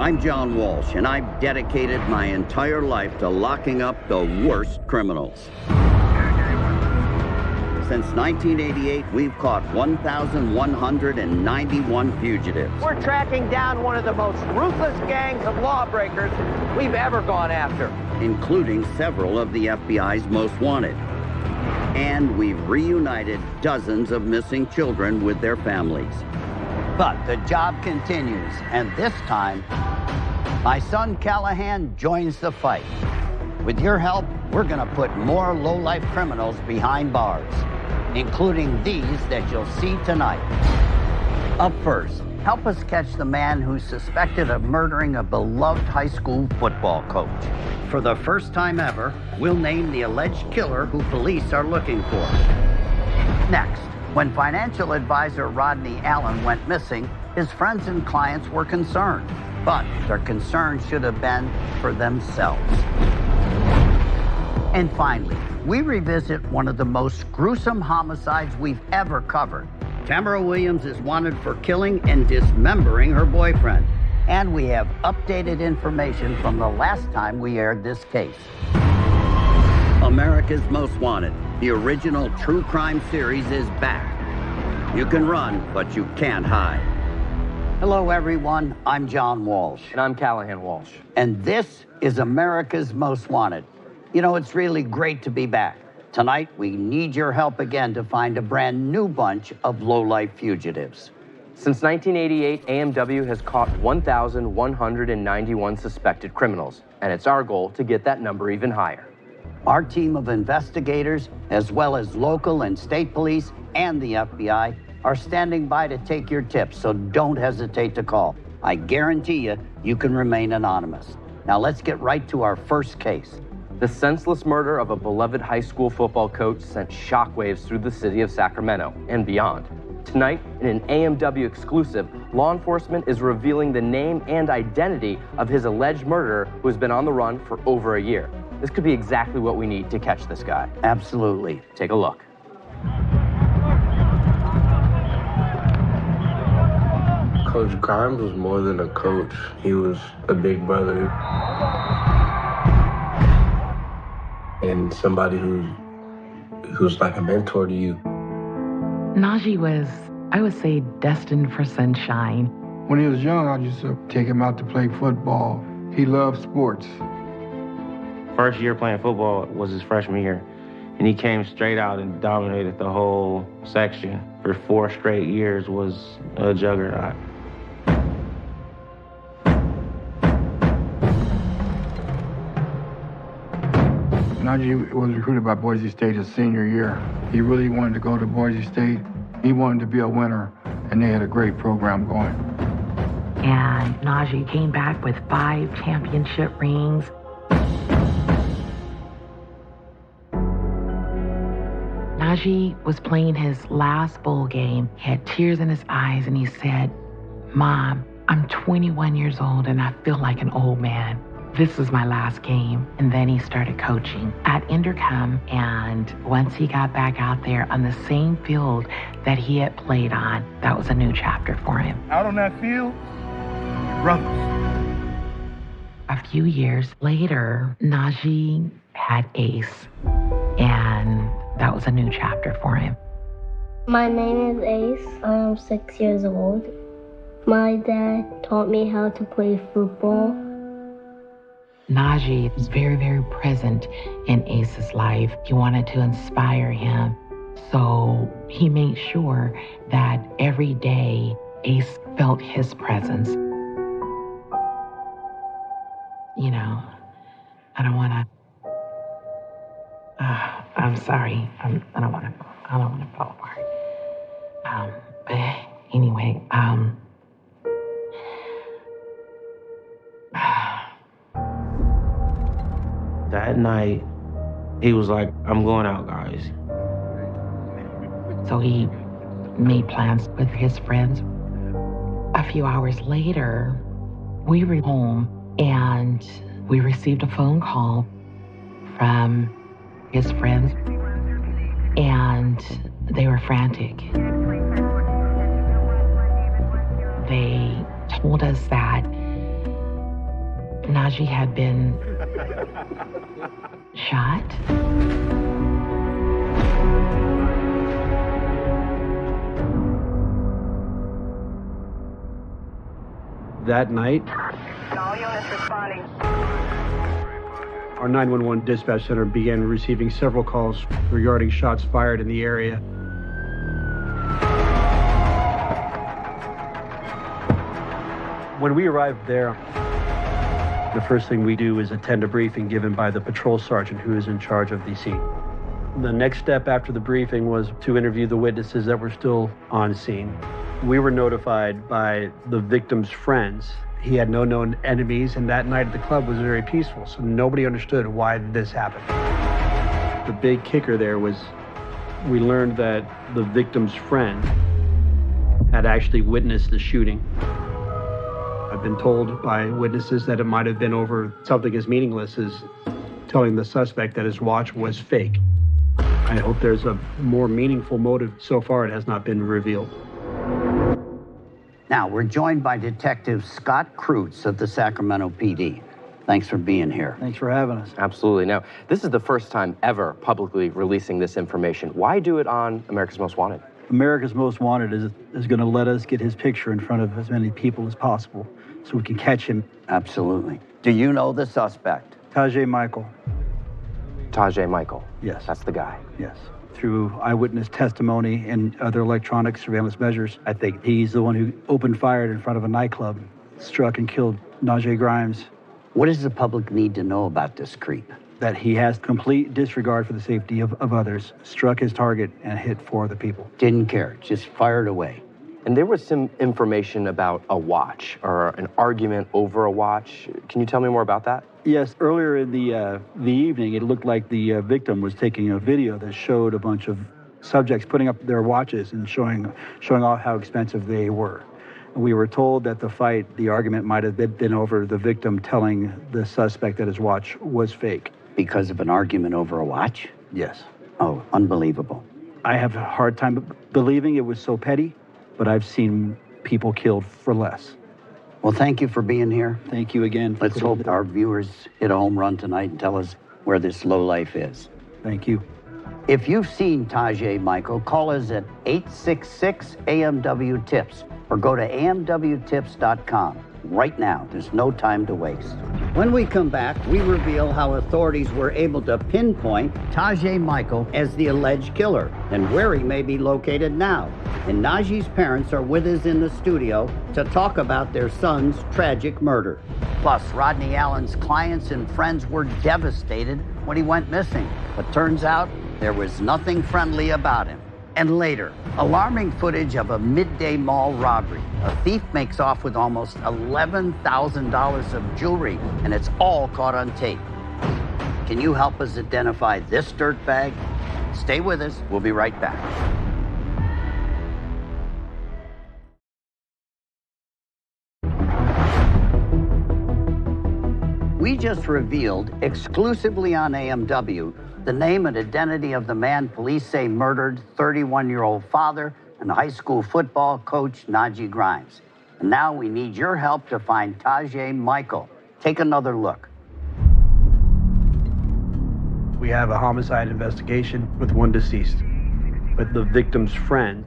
I'm John Walsh, and I've dedicated my entire life to locking up the worst criminals. Since 1988, we've caught 1,191 fugitives. We're tracking down one of the most ruthless gangs of lawbreakers we've ever gone after, including several of the FBI's most wanted. And we've reunited dozens of missing children with their families. But the job continues, and this time, my son Callahan joins the fight. With your help, we're gonna put more low-life criminals behind bars, including these that you'll see tonight. Up first, help us catch the man who's suspected of murdering a beloved high school football coach. For the first time ever, we'll name the alleged killer who police are looking for. Next, when financial advisor Rodney Allen went missing, his friends and clients were concerned, but their concern should have been for themselves. And finally, we revisit one of the most gruesome homicides we've ever covered. Tamara Williams is wanted for killing and dismembering her boyfriend. And we have updated information from the last time we aired this case. America's Most Wanted, the original true crime series, is back. You can run, but you can't hide. Hello, everyone. I'm John Walsh. And I'm Callahan Walsh. And this is America's Most Wanted. You know, it's really great to be back. Tonight, we need your help again to find a brand new bunch of low-life fugitives. Since 1988, AMW has caught 1,191 suspected criminals, and it's our goal to get that number even higher. Our team of investigators, as well as local and state police and the FBI, are standing by to take your tips, so don't hesitate to call. I guarantee you can remain anonymous. Now let's get right to our first case. The senseless murder of a beloved high school football coach sent shockwaves through the city of Sacramento and beyond. Tonight, in an AMW exclusive, law enforcement is revealing the name and identity of his alleged murderer who has been on the run for over a year. This could be exactly what we need to catch this guy. Absolutely. Take a look. Coach Grimes was more than a coach. He was a big brother. And somebody who's like a mentor to you. Najee was, I would say, destined for sunshine. When he was young, I used to take him out to play football. He loved sports. First year playing football was his freshman year, and he came straight out and dominated the whole section. For 4 straight years was a juggernaut. Najee was recruited by Boise State his senior year. He really wanted to go to Boise State. He wanted to be a winner, and they had a great program going. And Najee came back with 5 championship rings. Najee was playing his last bowl game. He had tears in his eyes, and he said, "Mom, I'm 21 years old, and I feel like an old man. This is my last game." And then he started coaching at Inderkum, and once he got back out there on the same field that he had played on, that was a new chapter for him. Out on that field, brothers. A few years later, Najee had Ace, and that was a new chapter for him. My name is Ace. I am 6 years old. My dad taught me how to play football. Najee was very, very present in Ace's life. He wanted to inspire him. So he made sure that every day Ace felt his presence. You know, I don't want to, I'm sorry. I don't want to fall apart. But anyway, That night, he was like, "I'm going out, guys." So he made plans with his friends. A few hours later, we were home and we received a phone call from his friends, and they were frantic. They told us that Najee had been shot. That night, all units responding. Our 911 dispatch center began receiving several calls regarding shots fired in the area. When we arrived there, the first thing we do is attend a briefing given by the patrol sergeant who is in charge of the scene. The next step after the briefing was to interview the witnesses that were still on scene. We were notified by the victim's friends. He had no known enemies, and that night at the club was very peaceful, so nobody understood why this happened. The big kicker there was we learned that the victim's friend had actually witnessed the shooting. I've been told by witnesses that it might have been over something as meaningless as telling the suspect that his watch was fake. I hope there's a more meaningful motive. So far, it has not been revealed. Now, we're joined by Detective Scott Kreutz of the Sacramento PD. Thanks for being here. Thanks for having us. Absolutely. Now, this is the first time ever publicly releasing this information. Why do it on America's Most Wanted? America's Most Wanted is going to let us get his picture in front of as many people as possible so we can catch him. Absolutely. Do you know the suspect? Tajay Michael. Tajay Michael? Yes. That's the guy? Yes. Through eyewitness testimony and other electronic surveillance measures, I think he's the one who opened fire in front of a nightclub, struck and killed Najee Grimes. What does the public need to know about this creep? That he has complete disregard for the safety of others, struck his target and hit 4 other people. Didn't care, just fired away. And there was some information about a watch or an argument over a watch. Can you tell me more about that? Yes, earlier in the evening, it looked like the victim was taking a video that showed a bunch of subjects putting up their watches and showing off how expensive they were. And we were told that the argument might have been over the victim telling the suspect that his watch was fake. Because of an argument over a watch? Yes. Oh, unbelievable. I have a hard time believing it was so petty, but I've seen people killed for less. Well, thank you for being here. Thank you again. Let's hope our viewers hit a home run tonight and tell us where this lowlife is. Thank you. If you've seen Tajay Michael, call us at 866-AMW-TIPS or go to amwtips.com. Right now, there's no time to waste. When we come back, we reveal how authorities were able to pinpoint Tajay Michael as the alleged killer and where he may be located now. And Najee's parents are with us in the studio to talk about their son's tragic murder. Plus, Rodney Allen's clients and friends were devastated when he went missing. But turns out there was nothing friendly about him. And later, alarming footage of a midday mall robbery. A thief makes off with almost $11,000 of jewelry, and it's all caught on tape. Can you help us identify this dirtbag? Stay with us. We'll be right back. We just revealed, exclusively on AMW, the name and identity of the man police say murdered 31-year-old father and high school football coach Najee Grimes. And now we need your help to find Tajay Michael. Take another look. We have a homicide investigation with one deceased, but the victim's friend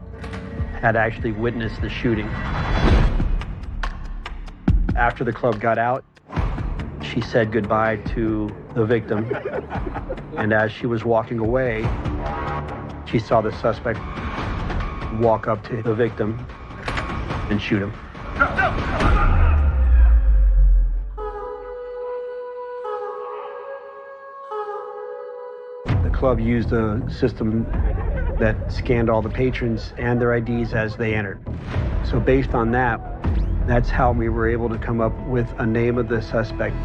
had actually witnessed the shooting. After the club got out, she said goodbye to the victim, and as she was walking away, she saw the suspect walk up to the victim and shoot him. The club used a system that scanned all the patrons and their IDs as they entered. So based on that, that's how we were able to come up with a name of the suspect,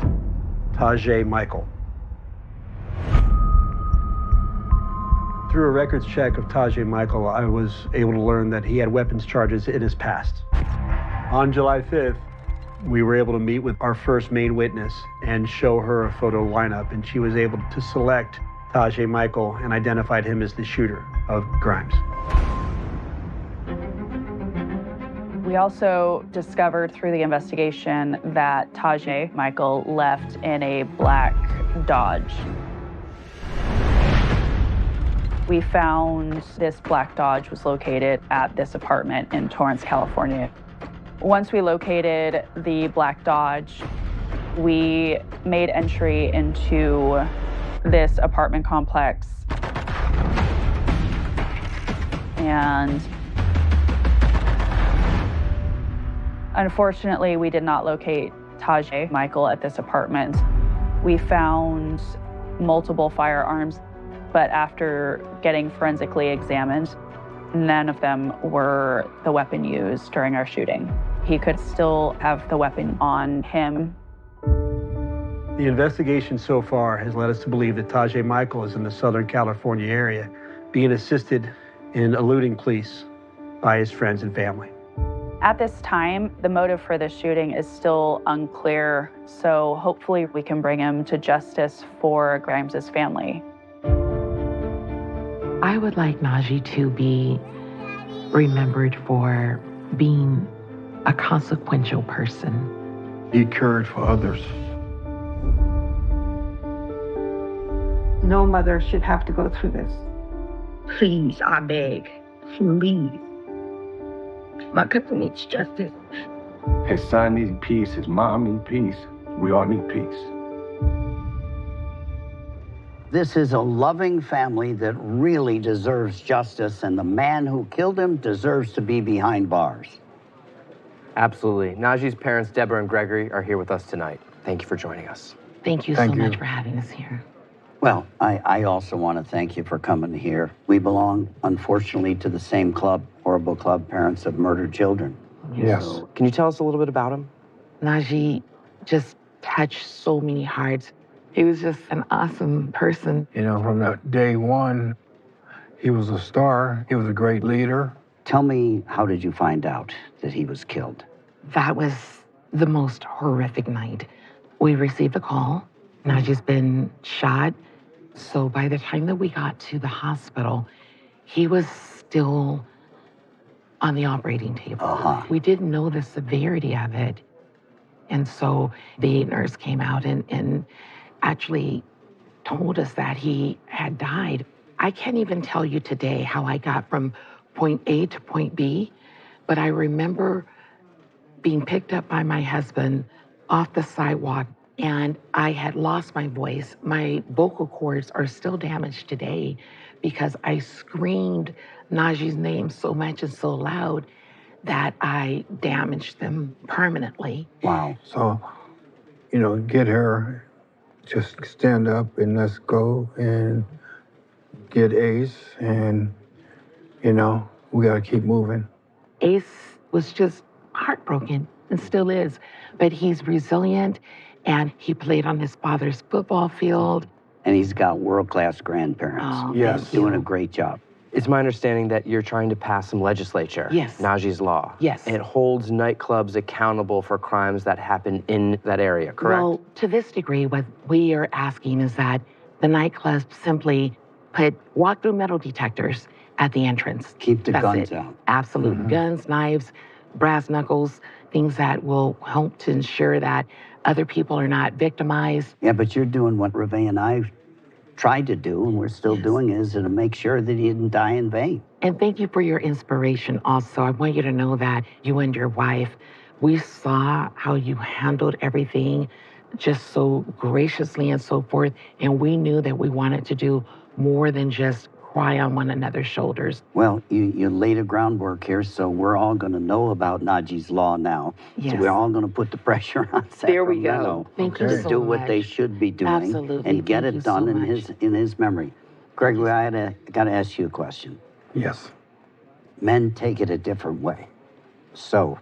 Tajay Michael. Through a records check of Tajay Michael, I was able to learn that he had weapons charges in his past. On July 5th, we were able to meet with our first main witness and show her a photo lineup, and she was able to select Tajay Michael and identified him as the shooter of Grimes. We We also discovered through the investigation that Tajay Michael left in a black Dodge. We found this black Dodge was located at this apartment in Torrance, California. Once we located the black Dodge, we made entry into this apartment complex. And unfortunately, we did not locate Tajay Michael at this apartment. We found multiple firearms, but after getting forensically examined, none of them were the weapon used during our shooting. He could still have the weapon on him. The investigation so far has led us to believe that Tajay Michael is in the Southern California area, being assisted in eluding police by his friends and family. At this time, the motive for this shooting is still unclear, so hopefully we can bring him to justice for Grimes' family. I would like Najee to be remembered for being a consequential person. He cared for others. No mother should have to go through this. Please, I beg, please. My cousin needs justice. His son needs peace, his mom needs peace. We all need peace. This is a loving family that really deserves justice, and the man who killed him deserves to be behind bars. Absolutely. Najee's parents, Deborah and Gregory, are here with us tonight. Thank you for joining us. Thank you so much for having us here. Well, I also want to thank you for coming here. We belong, unfortunately, to the same club, Horrible Club Parents of Murdered Children. Yes. So, can you tell us a little bit about him? Najee just touched so many hearts. He was just an awesome person. You know, from that day one, he was a star. He was a great leader. Tell me, how did you find out that he was killed? That was the most horrific night. We received a call. Najee's been shot. So by the time that we got to the hospital, he was still on the operating table. We didn't know the severity of it. And so the nurse came out and actually told us that he had died. I can't even tell you today how I got from point A to point B, but I remember being picked up by my husband off the sidewalk, and I had lost my voice. My vocal cords are still damaged today because I screamed Najee's name so much and so loud that I damaged them permanently. Wow. So, you know, get her, just stand up and let's go and get Ace, and, you know, we got to keep moving. Ace was just heartbroken and still is, but he's resilient, and he played on his father's football field. And he's got world-class grandparents. Oh, yes. Doing a great job. It's my understanding that you're trying to pass some legislature. Yes. Najee's Law. Yes. It holds nightclubs accountable for crimes that happen in that area, correct? Well, to this degree, what we are asking is that the nightclubs simply put walk-through metal detectors at the entrance. Keep the That's guns it. out. Absolutely. Guns, knives, brass knuckles, things that will help to ensure that other people are not victimized. Yeah, but you're doing what Reve and I tried to do, and we're still doing, is to make sure that he didn't die in vain. And thank you for your inspiration also. I want you to know that you and your wife, we saw how you handled everything just so graciously and so forth, and we knew that we wanted to do more than just cry on one another's shoulders. Well, you laid a groundwork here, so we're all going to know about Najee's Law now. Yes. So we're all going to put the pressure on Sacramento. There we go. Thank you to so do much. what they should be doing. Absolutely. And get Thank it you done so in much. his memory. Gregory, I got to ask you a question. Yes. Men take it a different way. So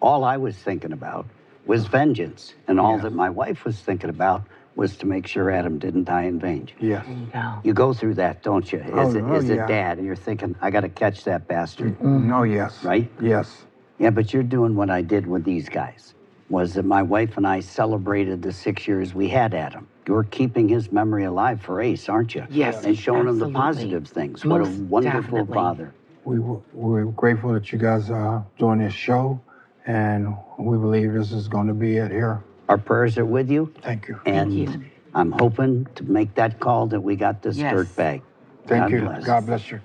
all I was thinking about was vengeance, and all that my wife was thinking about was to make sure Adam didn't die in vain. Yes. There you go. You go through that, don't you? As a yeah. dad, and you're thinking, I got to catch that bastard. No, yes. Right? Yes. Yeah, but you're doing what I did with these guys. Was that my wife and I celebrated the 6 years we had Adam. You're keeping his memory alive for Ace, aren't you? Yes, And showing him the absolutely. positive things. What a Most wonderful definitely. father. we're grateful that you guys are doing this show, and we believe this is going to be it here. Our prayers are with you. Thank you. And Thank you. I'm hoping to make that call that we got this dirt bag. Thank you. Bless. God bless you.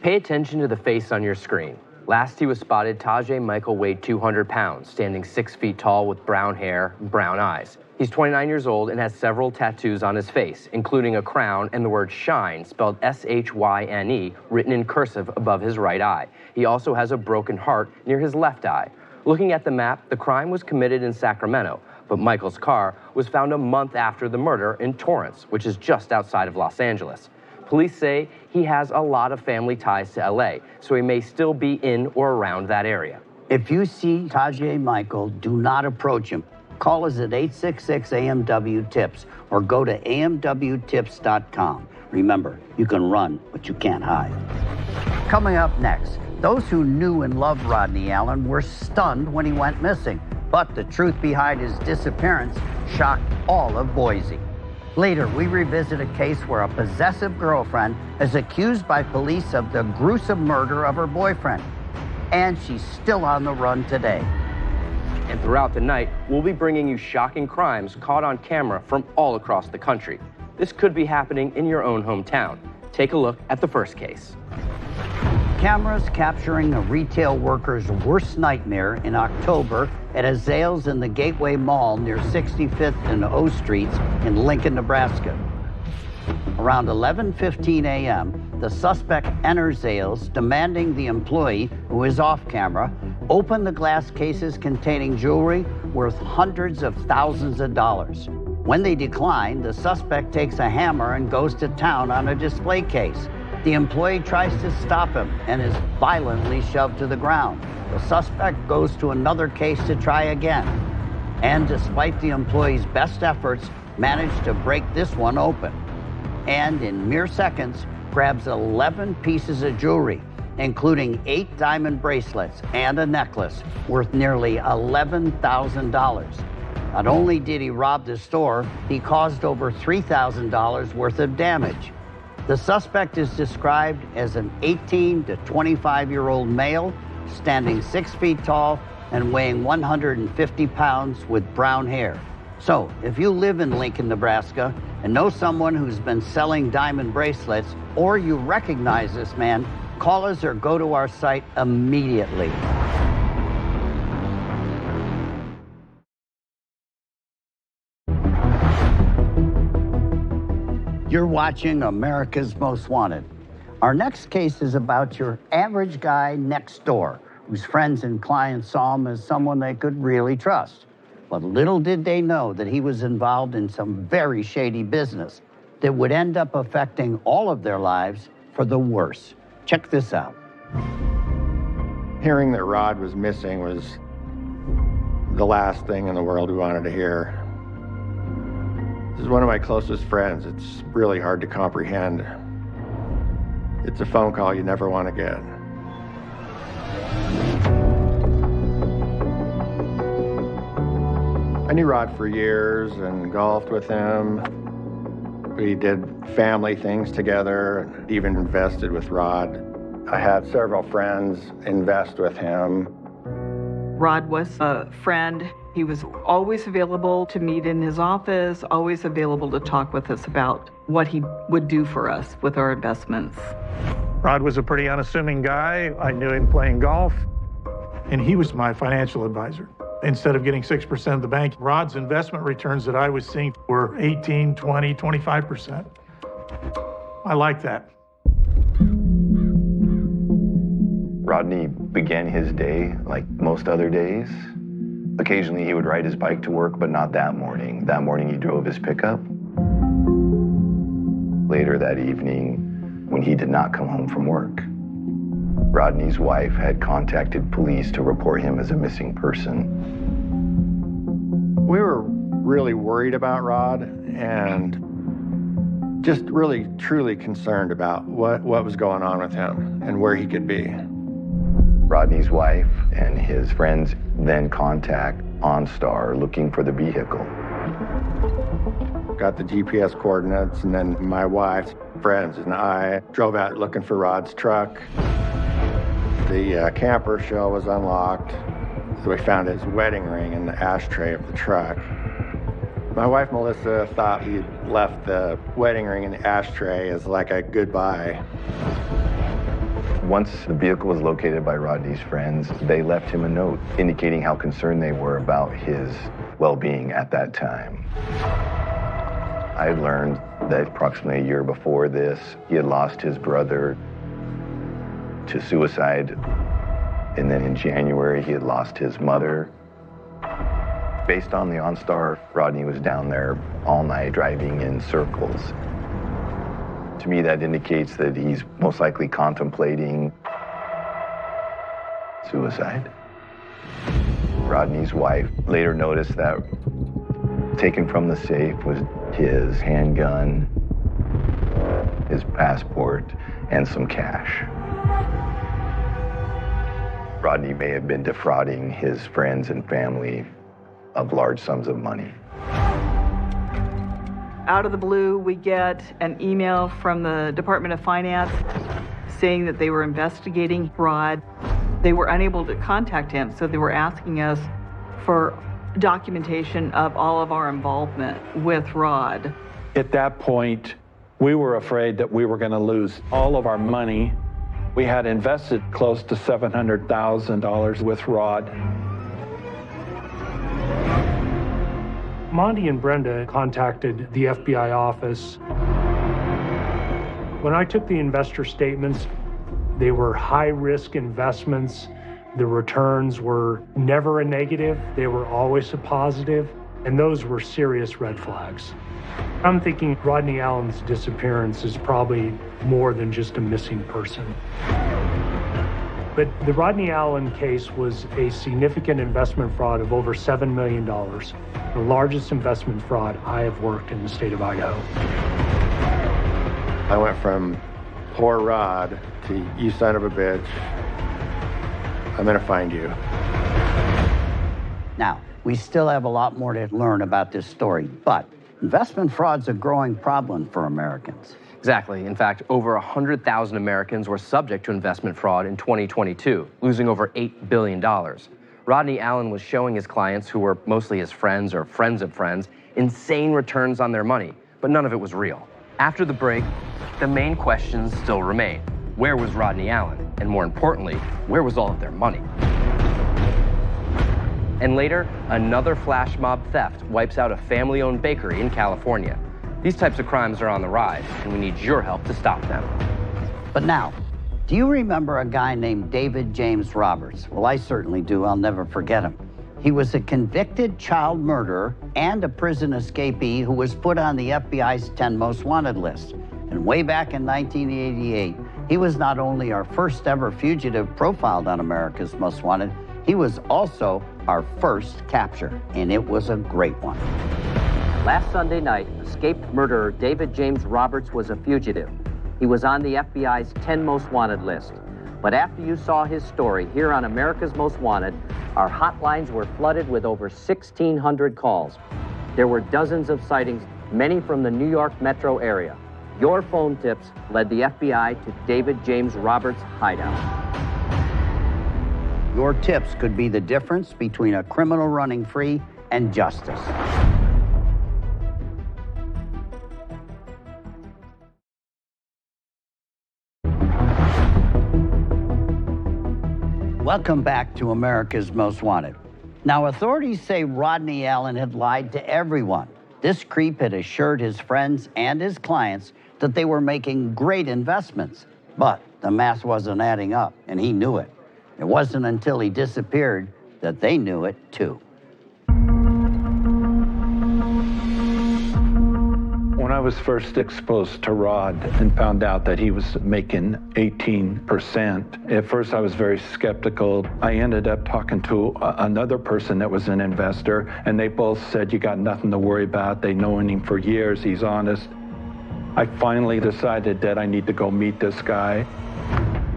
Pay attention to the face on your screen. Last he was spotted, Tajay Michael weighed 200 pounds, standing 6 feet tall with brown hair and brown eyes. He's 29 years old and has several tattoos on his face, including a crown and the word shine, spelled S-H-Y-N-E, written in cursive above his right eye. He also has a broken heart near his left eye. Looking at the map, the crime was committed in Sacramento, but Michael's car was found a month after the murder in Torrance, which is just outside of Los Angeles. Police say he has a lot of family ties to LA, so he may still be in or around that area. If you see Tajay Michael, do not approach him. Call us at 866-AMW-TIPS or go to amwtips.com. Remember, you can run, but you can't hide. Coming up next, those who knew and loved Rodney Allen were stunned when he went missing, but the truth behind his disappearance shocked all of Boise. Later, we revisit a case where a possessive girlfriend is accused by police of the gruesome murder of her boyfriend, and she's still on the run today. And throughout the night, we'll be bringing you shocking crimes caught on camera from all across the country. This could be happening in your own hometown. Take a look at the first case. Cameras capturing a retail worker's worst nightmare in October at a Zales in the Gateway Mall near 65th and O Streets in Lincoln, Nebraska. Around 11:15 a.m., the suspect enters Zales, demanding the employee, who is off camera, open the glass cases containing jewelry worth hundreds of thousands of dollars. When they decline, the suspect takes a hammer and goes to town on a display case. The employee tries to stop him and is violently shoved to the ground. The suspect goes to another case to try again, and despite the employee's best efforts, managed to break this one open. And in mere seconds, grabs 11 pieces of jewelry, including 8 diamond bracelets and a necklace worth nearly $11,000. Not only did he rob the store, he caused over $3,000 worth of damage. The suspect is described as an 18 to 25-year-old male, standing 6 feet tall and weighing 150 pounds with brown hair. So, if you live in Lincoln, Nebraska, and know someone who's been selling diamond bracelets, or you recognize this man, call us or go to our site immediately. You're watching America's Most Wanted. Our next case is about your average guy next door, whose friends and clients saw him as someone they could really trust. But little did they know that he was involved in some very shady business that would end up affecting all of their lives for the worse. Check this out. Hearing that Rod was missing was the last thing in the world we wanted to hear. This is one of my closest friends. It's really hard to comprehend. It's a phone call you never want to get. I knew Rod for years and golfed with him. We did family things together, and even invested with Rod. I had several friends invest with him. Rod was a friend. He was always available to meet in his office, always available to talk with us about what he would do for us with our investments. Rod was a pretty unassuming guy. I knew him playing golf, and he was my financial advisor. Instead of getting 6% of the bank, Rod's investment returns that I was seeing were 18, 20, 25%. I like that. Rodney began his day like most other days. Occasionally he would ride his bike to work, but not that morning. That morning he drove his pickup. Later that evening, when he did not come home from work, Rodney's wife had contacted police to report him as a missing person. We were really worried about Rod and just really, truly concerned about what was going on with him and where he could be. Rodney's wife and his friends then contact OnStar looking for the vehicle. Got the GPS coordinates, and then my wife's friends and I drove out looking for Rod's truck. The camper shell was unlocked. We found his wedding ring in the ashtray of the truck. My wife, Melissa, thought he left the wedding ring in the ashtray as like a goodbye. Once the vehicle was located by Rodney's friends, they left him a note indicating how concerned they were about his well-being at that time. I learned that approximately a year before this, he had lost his brother to suicide, and then in January, he had lost his mother. Based on the OnStar, Rodney was down there all night driving in circles. To me, that indicates that he's most likely contemplating suicide. Rodney's wife later noticed that taken from the safe was his handgun, his passport, and some cash. Rodney may have been defrauding his friends and family of large sums of money. Out of the blue, we get an email from the Department of Finance saying that they were investigating Rod. They were unable to contact him, so they were asking us for documentation of all of our involvement with Rod. At that point, we were afraid that we were going to lose all of our money. We had invested close to $700,000 with Rod. Monty and Brenda contacted the FBI office. When I took the investor statements, they were high-risk investments. The returns were never a negative. They were always a positive, and those were serious red flags. I'm thinking Rodney Allen's disappearance is probably more than just a missing person. But the Rodney Allen case was a significant investment fraud of over $7 million, the largest investment fraud I have worked in the state of Idaho. I went from poor Rod to you son of a bitch, I'm gonna find you. Now, we still have a lot more to learn about this story, but investment fraud's a growing problem for Americans. Exactly. In fact, over 100,000 Americans were subject to investment fraud in 2022, losing over $8 billion. Rodney Allen was showing his clients, who were mostly his friends or friends of friends, insane returns on their money, but none of it was real. After the break, the main questions still remain. Where was Rodney Allen? And more importantly, where was all of their money? And later, another flash mob theft wipes out a family-owned bakery in California. These types of crimes are on the rise, and we need your help to stop them. But now, do you remember a guy named David James Roberts? Well, I certainly do. I'll never forget him. He was a convicted child murderer and a prison escapee who was put on the FBI's 10 Most Wanted list. And way back in 1988, he was not only our first ever fugitive profiled on America's Most Wanted, he was also our first capture, and it was a great one. Last Sunday night, escaped murderer David James Roberts was a fugitive. He was on the FBI's 10 Most Wanted list. But after you saw his story here on America's Most Wanted, our hotlines were flooded with over 1,600 calls. There were dozens of sightings, many from the New York metro area. Your phone tips led the FBI to David James Roberts' hideout. Your tips could be the difference between a criminal running free and justice. Welcome back to America's Most Wanted. Now, authorities say Rodney Allen had lied to everyone. This creep had assured his friends and his clients that they were making great investments. But the math wasn't adding up, and he knew it. It wasn't until he disappeared that they knew it, too. When I was first exposed to Rod and found out that he was making 18%, at first I was very skeptical. I ended up talking to another person that was an investor, and they both said, you got nothing to worry about. They've known him for years. He's honest. I finally decided that I need to go meet this guy,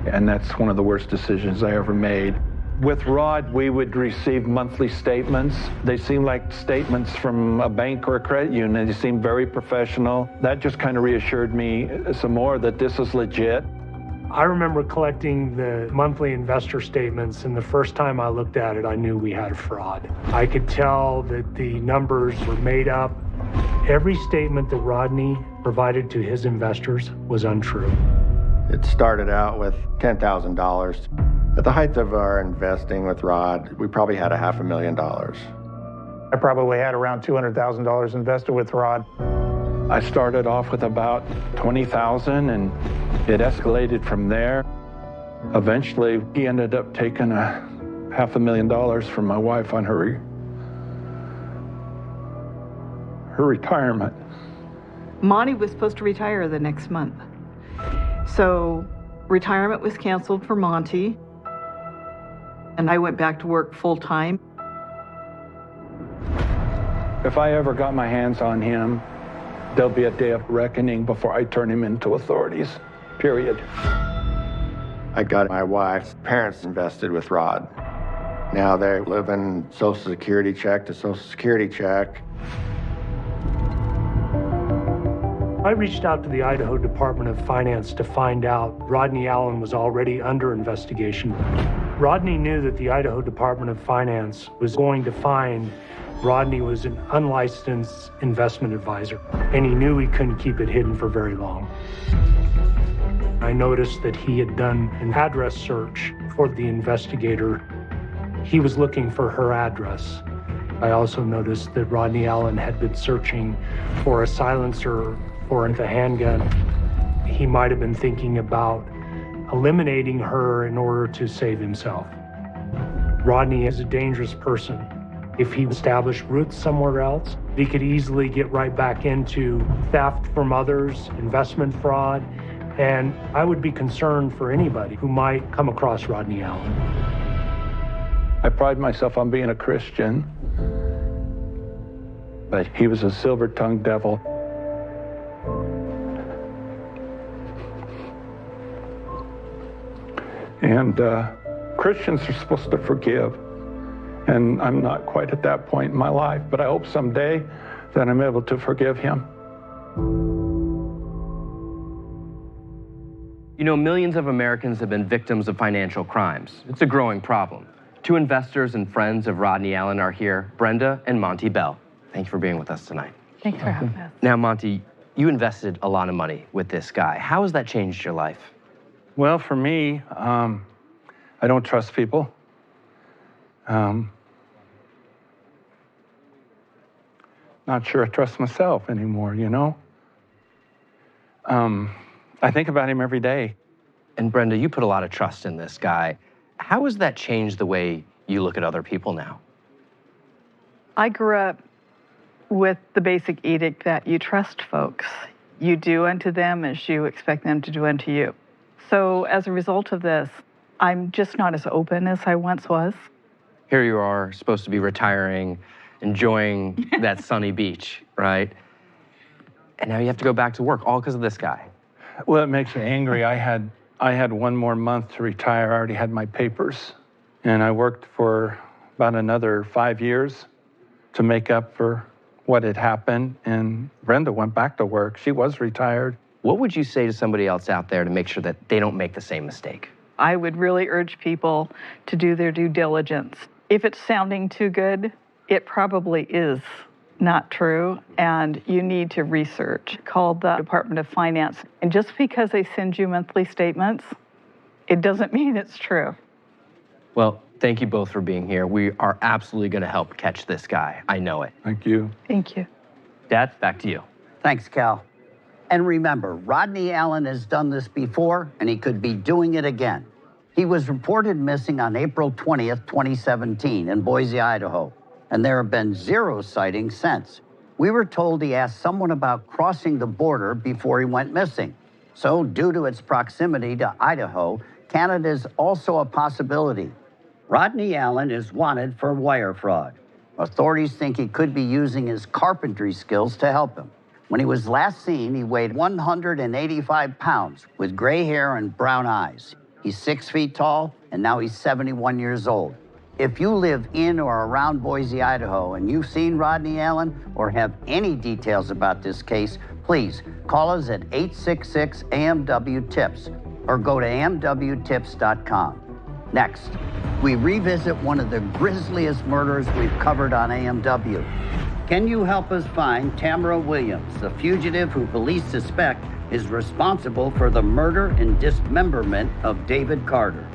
and that's one of the worst decisions I ever made. With Rod, we would receive monthly statements. They seemed like statements from a bank or a credit union. They seemed very professional. That just kind of reassured me some more that this is legit. I remember collecting the monthly investor statements, and the first time I looked at it, I knew we had a fraud. I could tell that the numbers were made up. Every statement that Rodney provided to his investors was untrue. It started out with $10,000. At the height of our investing with Rod, we probably had $500,000. I probably had around $200,000 invested with Rod. I started off with about $20,000 and it escalated from there. Eventually, he ended up taking $500,000 from my wife on her retirement. Monty was supposed to retire the next month. So retirement was canceled for Monty, and I went back to work full time. If I ever got my hands on him, there'll be a day of reckoning before I turn him into authorities, period. I got my wife's parents invested with Rod. Now they live in Social Security check to Social Security check. I reached out to the Idaho Department of Finance to find out Rodney Allen was already under investigation. Rodney knew that the Idaho Department of Finance was going to find Rodney was an unlicensed investment advisor, and he knew he couldn't keep it hidden for very long. I noticed that he had done an address search for the investigator. He was looking for her address. I also noticed that Rodney Allen had been searching for a silencer or a handgun. He might have been thinking about eliminating her in order to save himself. Rodney is a dangerous person. If he established roots somewhere else, he could easily get right back into theft from others, investment fraud, and I would be concerned for anybody who might come across Rodney Allen. I pride myself on being a Christian, but he was a silver-tongued devil. And Christians are supposed to forgive. And I'm not quite at that point in my life, but I hope someday that I'm able to forgive him. You know, millions of Americans have been victims of financial crimes. It's a growing problem. Two investors and friends of Rodney Allen are here, Brenda and Monty Bell. Thank you for being with us tonight. Thanks for having us. Now, Monty, you invested a lot of money with this guy. How has that changed your life? Well, for me, I don't trust people. Not sure I trust myself anymore, you know? I think about him every day. And Brenda, you put a lot of trust in this guy. How has that changed the way you look at other people now? I grew up with the basic edict that you trust folks. You do unto them as you expect them to do unto you. So as a result of this, I'm just not as open as I once was. Here you are, supposed to be retiring, enjoying that sunny beach, right? And now you have to go back to work, all because of this guy. Well, it makes me angry. I had one more month to retire. I already had my papers. And I worked for about another 5 years to make up for what had happened. And Brenda went back to work. She was retired. What would you say to somebody else out there to make sure that they don't make the same mistake? I would really urge people to do their due diligence. If it's sounding too good, it probably is not true, and you need to research. Call the Department of Finance. And just because they send you monthly statements, it doesn't mean it's true. Well, thank you both for being here. We are absolutely going to help catch this guy. I know it. Thank you. Thank you. Dad, back to you. Thanks, Cal. And remember, Rodney Allen has done this before, and he could be doing it again. He was reported missing on April 20th, 2017 in Boise, Idaho, and there have been 0 sightings since. We were told he asked someone about crossing the border before he went missing. So due to its proximity to Idaho, Canada is also a possibility. Rodney Allen is wanted for wire fraud. Authorities think he could be using his carpentry skills to help him. When he was last seen, he weighed 185 pounds with gray hair and brown eyes. He's 6 feet tall, and now he's 71 years old. If you live in or around Boise, Idaho, and you've seen Rodney Allen or have any details about this case, please call us at 866-AMW-TIPS or go to amwtips.com. Next, we revisit one of the grisliest murders we've covered on AMW. Can you help us find Tamara Williams, the fugitive who police suspect is responsible for the murder and dismemberment of David Carter?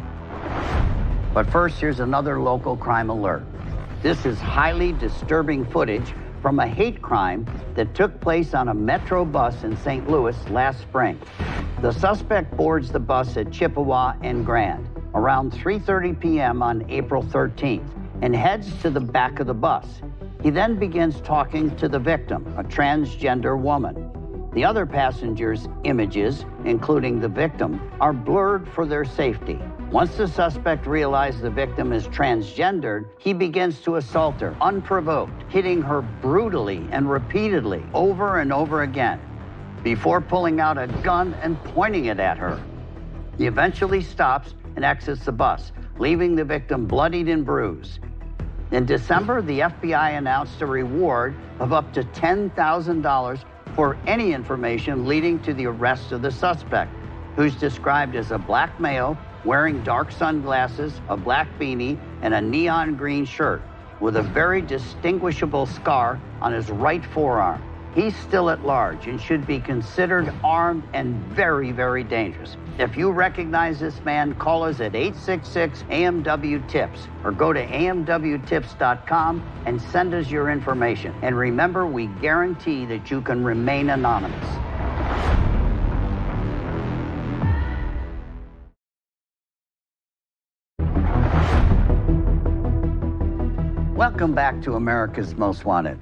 But first, here's another local crime alert. This is highly disturbing footage from a hate crime that took place on a Metro bus in St. Louis last spring. The suspect boards the bus at Chippewa and Grand around 3:30 p.m. on April 13th and heads to the back of the bus. He then begins talking to the victim, a transgender woman. The other passengers' images, including the victim, are blurred for their safety. Once the suspect realizes the victim is transgendered, he begins to assault her unprovoked, hitting her brutally and repeatedly over and over again, before pulling out a gun and pointing it at her. He eventually stops and exits the bus, leaving the victim bloodied and bruised. In December, the FBI announced a reward of up to $10,000 for any information leading to the arrest of the suspect, who's described as a black male wearing dark sunglasses, a black beanie, and a neon green shirt, with a very distinguishable scar on his right forearm. He's still at large and should be considered armed and very, very dangerous. If you recognize this man, call us at 866-AMW-TIPS or go to amwtips.com and send us your information. And remember, we guarantee that you can remain anonymous. Welcome back to America's Most Wanted.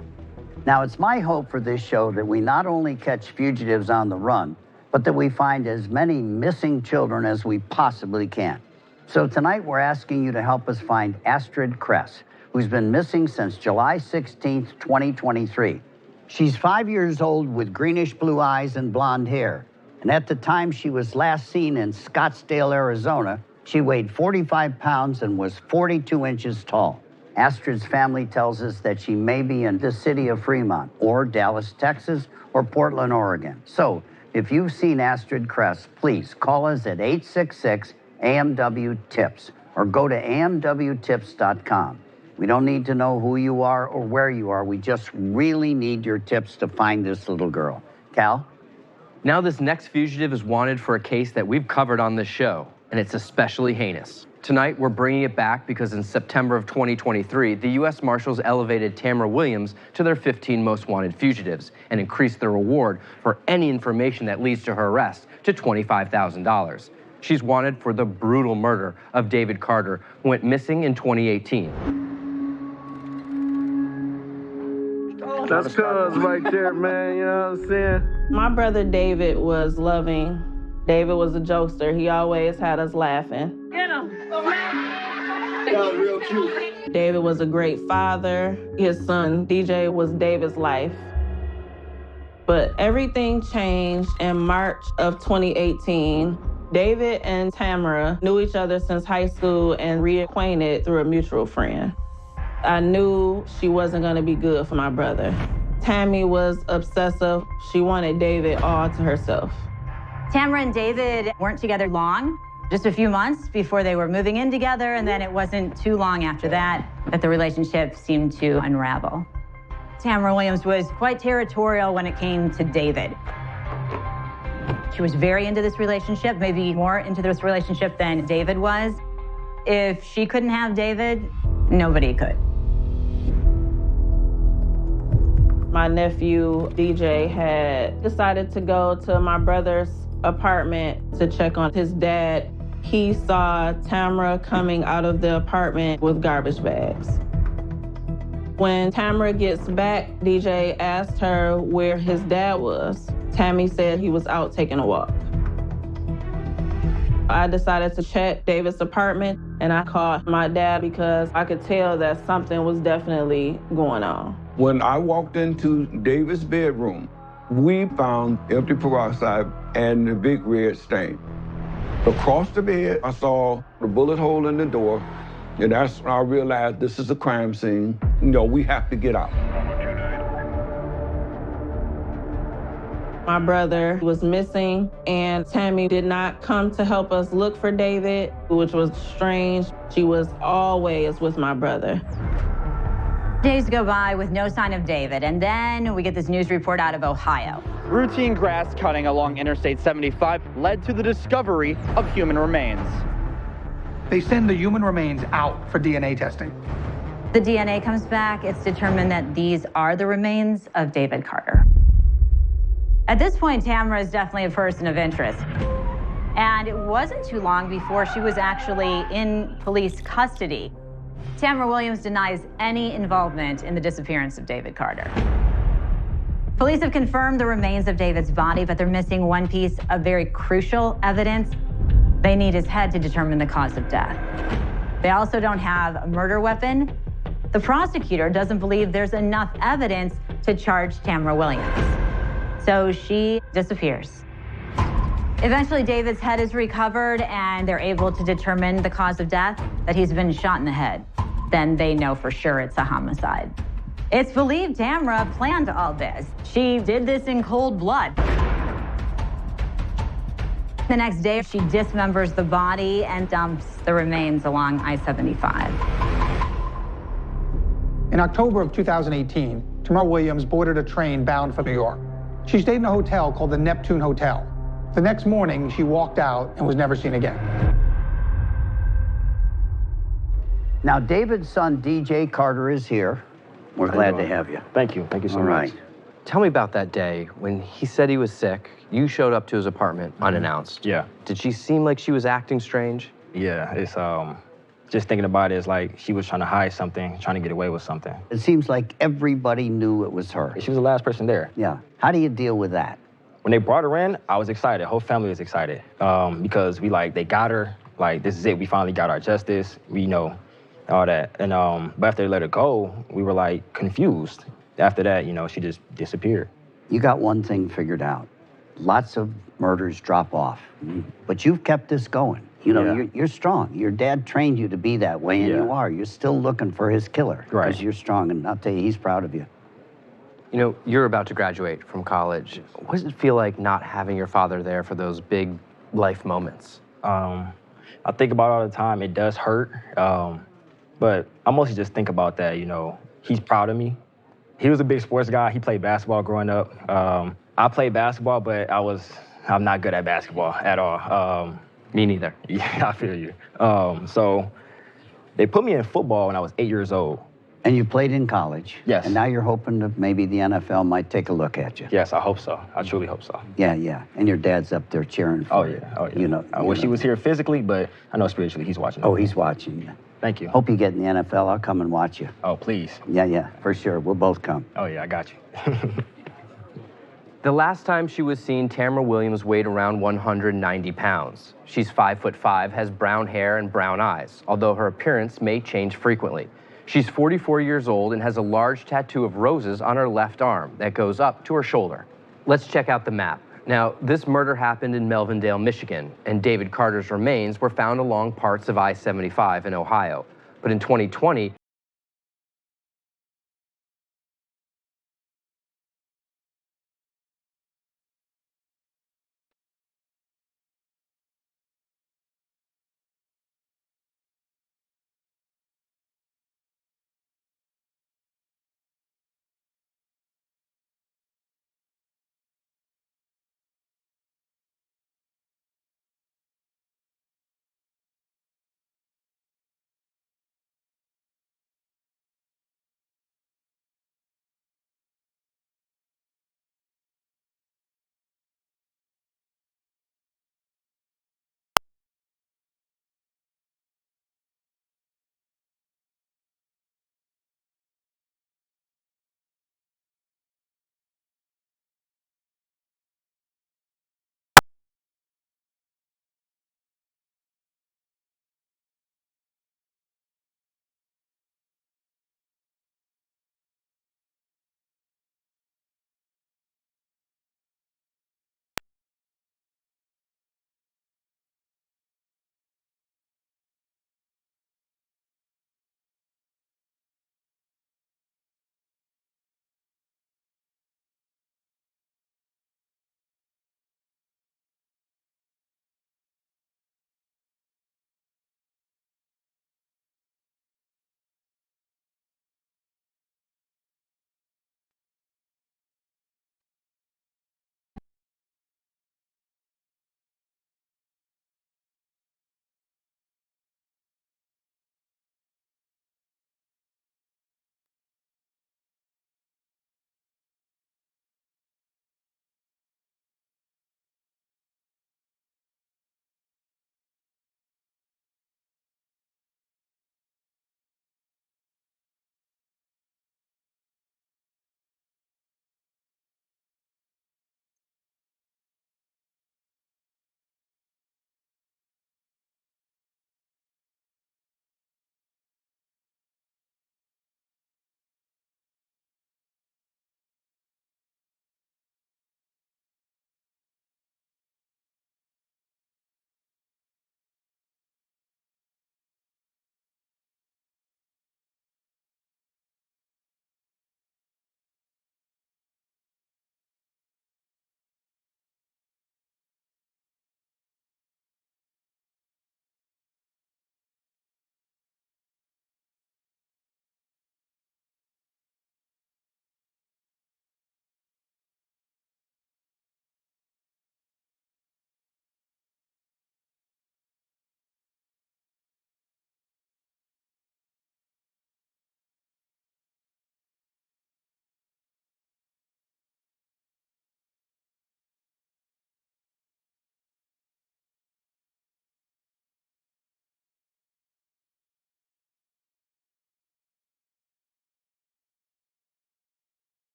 Now, it's my hope for this show that we not only catch fugitives on the run, but that we find as many missing children as we possibly can. So tonight, we're asking you to help us find Astrid Kress, who's been missing since July 16th, 2023. She's 5 years old with greenish blue eyes and blonde hair. And at the time she was last seen in Scottsdale, Arizona, she weighed 45 pounds and was 42 inches tall. Astrid's family tells us that she may be in the city of Fremont, or Dallas, Texas, or Portland, Oregon. So, if you've seen Astrid Kress, please call us at 866-AMW-TIPS or go to amwtips.com. We don't need to know who you are or where you are. We just really need your tips to find this little girl. Cal? Now this next fugitive is wanted for a case that we've covered on this show, and it's especially heinous. Tonight, we're bringing it back because in September of 2023, the U.S. Marshals elevated Tamara Williams to their 15 most wanted fugitives and increased the reward for any information that leads to her arrest to $25,000. She's wanted for the brutal murder of David Carter, who went missing in 2018. That's cuz right there, man, you know what I'm saying? My brother David was loving. David was a jokester. He always had us laughing. Get him. That was real cute. David was a great father. His son, DJ, was David's life. But everything changed in March of 2018. David and Tamara knew each other since high school and reacquainted through a mutual friend. I knew she wasn't gonna be good for my brother. Tammy was obsessive. She wanted David all to herself. Tamara and David weren't together long, just a few months before they were moving in together, and then it wasn't too long after that the relationship seemed to unravel. Tamara Williams was quite territorial when it came to David. She was very into this relationship, maybe more into this relationship than David was. If she couldn't have David, nobody could. My nephew, DJ, had decided to go to my brother's apartment to check on his dad. He saw Tamara coming out of the apartment with garbage bags. When Tamara gets back, DJ asked her where his dad was. Tammy said he was out taking a walk. I decided to check David's apartment, and I called my dad because I could tell that something was definitely going on. When I walked into David's bedroom, we found empty peroxide and the big red stain. Across the bed, I saw the bullet hole in the door, and that's when I realized this is a crime scene. You know, we have to get out. My brother was missing, and Tammy did not come to help us look for David, which was strange. She was always with my brother. Days go by with no sign of David, and then we get this news report out of Ohio. Routine grass cutting along Interstate 75 led to the discovery of human remains. They send the human remains out for DNA testing. The DNA comes back. It's determined that these are the remains of David Carter. At this point, Tamara is definitely a person of interest. And it wasn't too long before she was actually in police custody. Tamara Williams denies any involvement in the disappearance of David Carter. Police have confirmed the remains of David's body, but they're missing one piece of very crucial evidence. They need his head to determine the cause of death. They also don't have a murder weapon. The prosecutor doesn't believe there's enough evidence to charge Tamara Williams. So she disappears. Eventually, David's head is recovered, and they're able to determine the cause of death, that he's been shot in the head. Then they know for sure it's a homicide. It's believed Tamara planned all this. She did this in cold blood. The next day, she dismembers the body and dumps the remains along I-75. In October of 2018, Tamara Williams boarded a train bound for New York. She stayed in a hotel called the Neptune Hotel. The next morning, she walked out and was never seen again. Now, David's son, DJ Carter, is here. We're glad to have you. Thank you. Thank you so All much. right. Tell me about that day when he said he was sick. You showed up to his apartment unannounced. Yeah. Did she seem like she was acting strange? Yeah, it's just thinking about it, it's like she was trying to hide something, trying to get away with something. It seems like everybody knew it was her. She was the last person there. Yeah. How do you deal with that? When they brought her in, I was excited. Whole family was excited because they got her. Like, this is it. We finally got our justice. We know all that. And but after they let her go, we were like confused. After that, she just disappeared. You got one thing figured out. Lots of murders drop off, but you've kept this going. You're strong. Your dad trained you to be that way, and you are. You're still looking for his killer. Right. Because you're strong, and I'll tell you, he's proud of you. You're about to graduate from college. What does it feel like not having your father there for those big life moments? I think about it all the time. It does hurt, but I mostly just think about that, He's proud of me. He was a big sports guy. He played basketball growing up. I played basketball, but I'm not good at basketball at all. Me neither. Yeah, I feel you. So they put me in football when I was 8 years old. And you played in college. Yes. And now you're hoping that maybe the NFL might take a look at you. Yes, I hope so. I truly hope so. Yeah, yeah. And your dad's up there cheering for you. Oh, yeah. I wish he was here physically, but I know spiritually he's watching. Oh, he's watching you. Thank you. Hope you get in the NFL. I'll come and watch you. Oh, please. Yeah, for sure. We'll both come. Oh, yeah, I got you. The last time she was seen, Tamara Williams weighed around 190 pounds. She's 5'5", has brown hair and brown eyes, although her appearance may change frequently. She's 44 years old and has a large tattoo of roses on her left arm that goes up to her shoulder. Let's check out the map. Now, this murder happened in Melvindale, Michigan, and David Carter's remains were found along parts of I-75 in Ohio. But in 2020,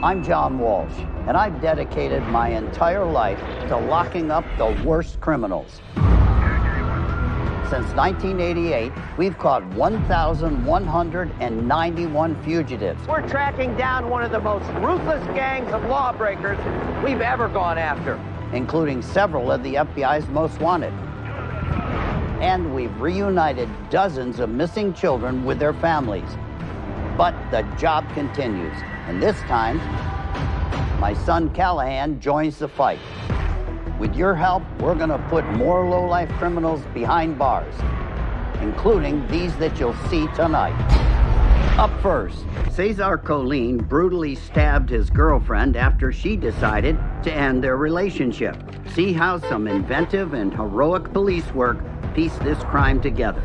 I'm John Walsh, and I've dedicated my entire life to locking up the worst criminals. Since 1988, we've caught 1,191 fugitives. We're tracking down one of the most ruthless gangs of lawbreakers we've ever gone after, including several of the FBI's most wanted. And we've reunited dozens of missing children with their families. But the job continues, and this time, my son Callahan joins the fight. With your help, we're gonna put more low-life criminals behind bars, including these that you'll see tonight. Up first, Cesar Colin brutally stabbed his girlfriend after she decided to end their relationship. See how some inventive and heroic police work piece this crime together.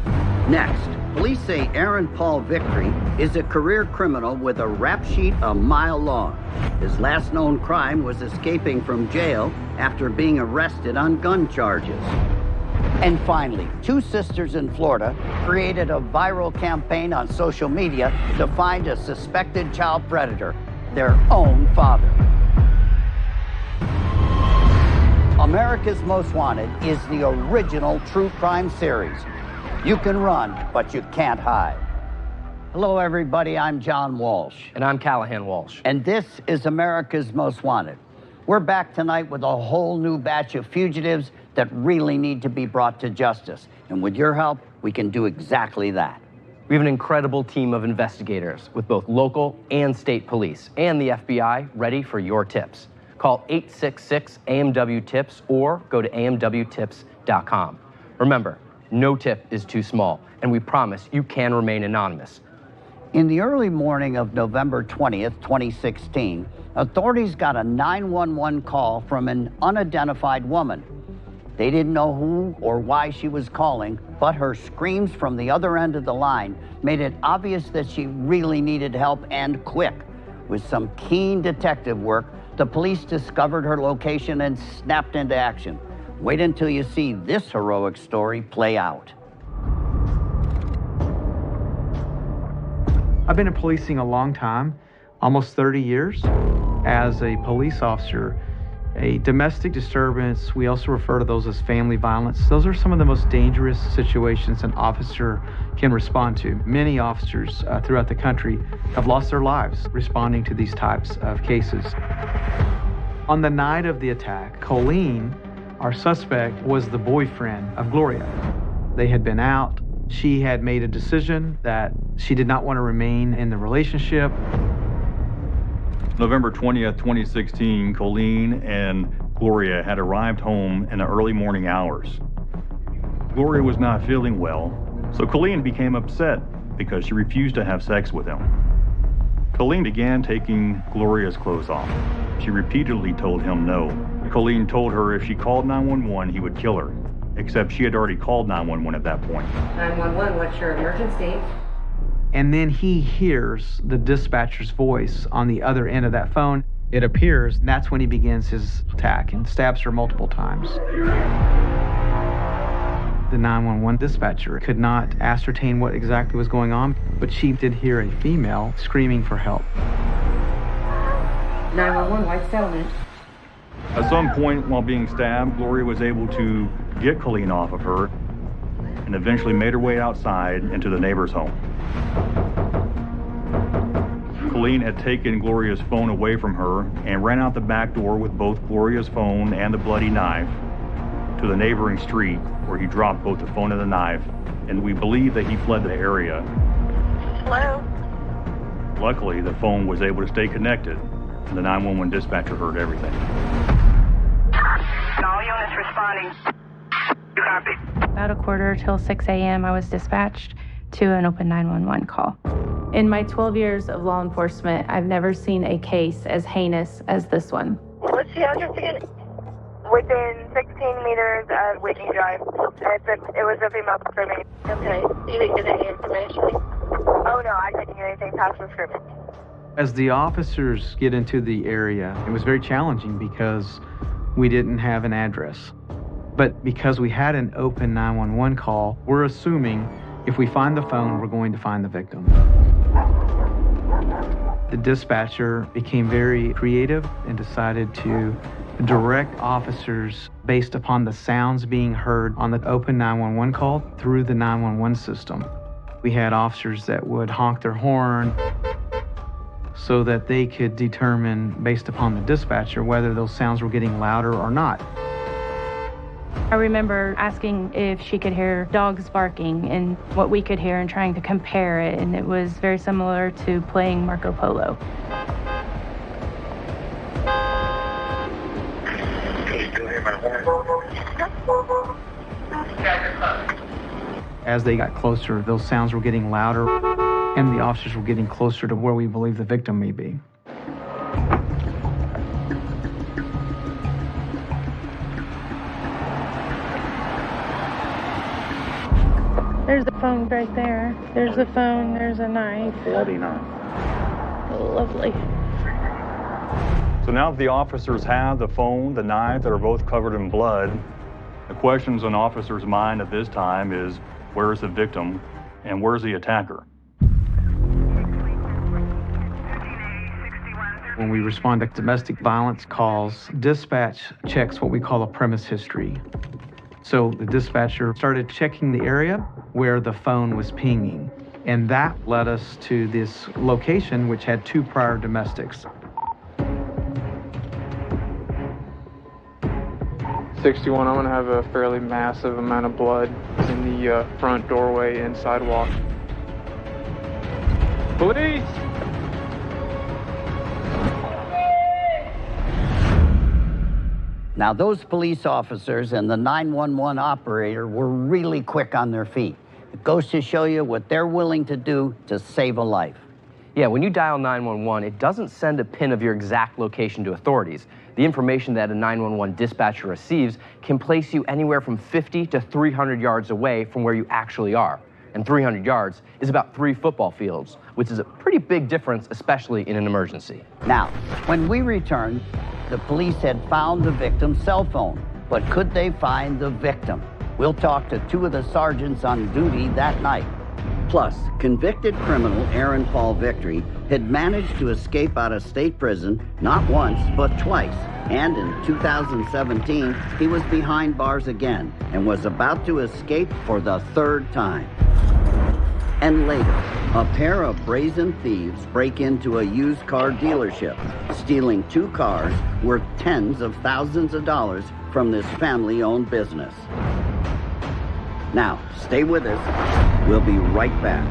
Next, police say Aaron Paul Victory is a career criminal with a rap sheet a mile long. His last known crime was escaping from jail after being arrested on gun charges. And finally, two sisters in Florida created a viral campaign on social media to find a suspected child predator, their own father. America's Most Wanted is the original true crime series. You can run, but you can't hide. Hello, everybody. I'm John Walsh. And I'm Callahan Walsh. And this is America's Most Wanted. We're back tonight with a whole new batch of fugitives that really need to be brought to justice. And with your help, we can do exactly that. We have an incredible team of investigators with both local and state police and the FBI ready for your tips. Call 866-AMW-TIPS or go to amwtips.com. Remember, no tip is too small, and we promise you can remain anonymous. In the early morning of November 20th, 2016, authorities got a 911 call from an unidentified woman. They didn't know who or why she was calling, but her screams from the other end of the line made it obvious that she really needed help, and quick. With some keen detective work, the police discovered her location and snapped into action. Wait until you see this heroic story play out. I've been in policing a long time, almost 30 years. As a police officer, a domestic disturbance, we also refer to those as family violence. Those are some of the most dangerous situations an officer can respond to. Many officers throughout the country have lost their lives responding to these types of cases. On the night of the attack, Colleen, our suspect, was the boyfriend of Gloria. They had been out. She had made a decision that she did not want to remain in the relationship. November 20th, 2016, Colleen and Gloria had arrived home in the early morning hours. Gloria was not feeling well, so Colleen became upset because she refused to have sex with him. Colleen began taking Gloria's clothes off. She repeatedly told him no. Colleen told her if she called 911, he would kill her, except she had already called 911 at that point. 911, what's your emergency? And then he hears the dispatcher's voice on the other end of that phone. It appears, and that's when he begins his attack and stabs her multiple times. The 911 dispatcher could not ascertain what exactly was going on, but she did hear a female screaming for help. 911, white settlement. At some point while being stabbed, Gloria was able to get Colleen off of her and eventually made her way outside into the neighbor's home. Colleen had taken Gloria's phone away from her and ran out the back door with both Gloria's phone and the bloody knife to the neighboring street, where he dropped both the phone and the knife, and we believe that he fled the area. Hello? Luckily, the phone was able to stay connected, and the 911 dispatcher heard everything. All units responding. You copy? About 6:15 a.m., I was dispatched to an open 911 call. In my 12 years of law enforcement, I've never seen a case as heinous as this one. What's the address again? Within 16 meters of Whitney Drive. It was a female screaming. Okay. You didn't get any information? Oh, no, I didn't get anything past the screaming. As the officers get into the area, it was very challenging because we didn't have an address. But because we had an open 911 call, we're assuming if we find the phone, we're going to find the victim. The dispatcher became very creative and decided to direct officers based upon the sounds being heard on the open 911 call through the 911 system. We had officers that would honk their horn so that they could determine, based upon the dispatcher, whether those sounds were getting louder or not. I remember asking if she could hear dogs barking and what we could hear and trying to compare it, and it was very similar to playing Marco Polo. As they got closer, those sounds were getting louder, and the officers were getting closer to where we believe the victim may be. There's the phone right there. There's the phone, there's a knife. Bloody knife. Oh, lovely. So now that the officers have the phone, the knife that are both covered in blood, the questions on officers' mind at this time is, where is the victim and where's the attacker? When we respond to domestic violence calls, dispatch checks what we call a premise history. So the dispatcher started checking the area where the phone was pinging, and that led us to this location which had 2 prior domestics. 61, I'm gonna have a fairly massive amount of blood in the front doorway and sidewalk. Police! Now, those police officers and the 911 operator were really quick on their feet. It goes to show you what they're willing to do to save a life. Yeah, when you dial 911, it doesn't send a pin of your exact location to authorities. The information that a 911 dispatcher receives can place you anywhere from 50 to 300 yards away from where you actually are. And 300 yards is about 3 football fields, which is a pretty big difference, especially in an emergency. Now, when we returned, the police had found the victim's cell phone, but could they find the victim? We'll talk to 2 of the sergeants on duty that night. Plus, convicted criminal Aaron Paul Victory had managed to escape out of state prison not once, but twice. And in 2017, he was behind bars again and was about to escape for the 3rd time. And later, a pair of brazen thieves break into a used car dealership, stealing 2 cars worth tens of thousands of dollars from this family-owned business. Now, stay with us. We'll be right back.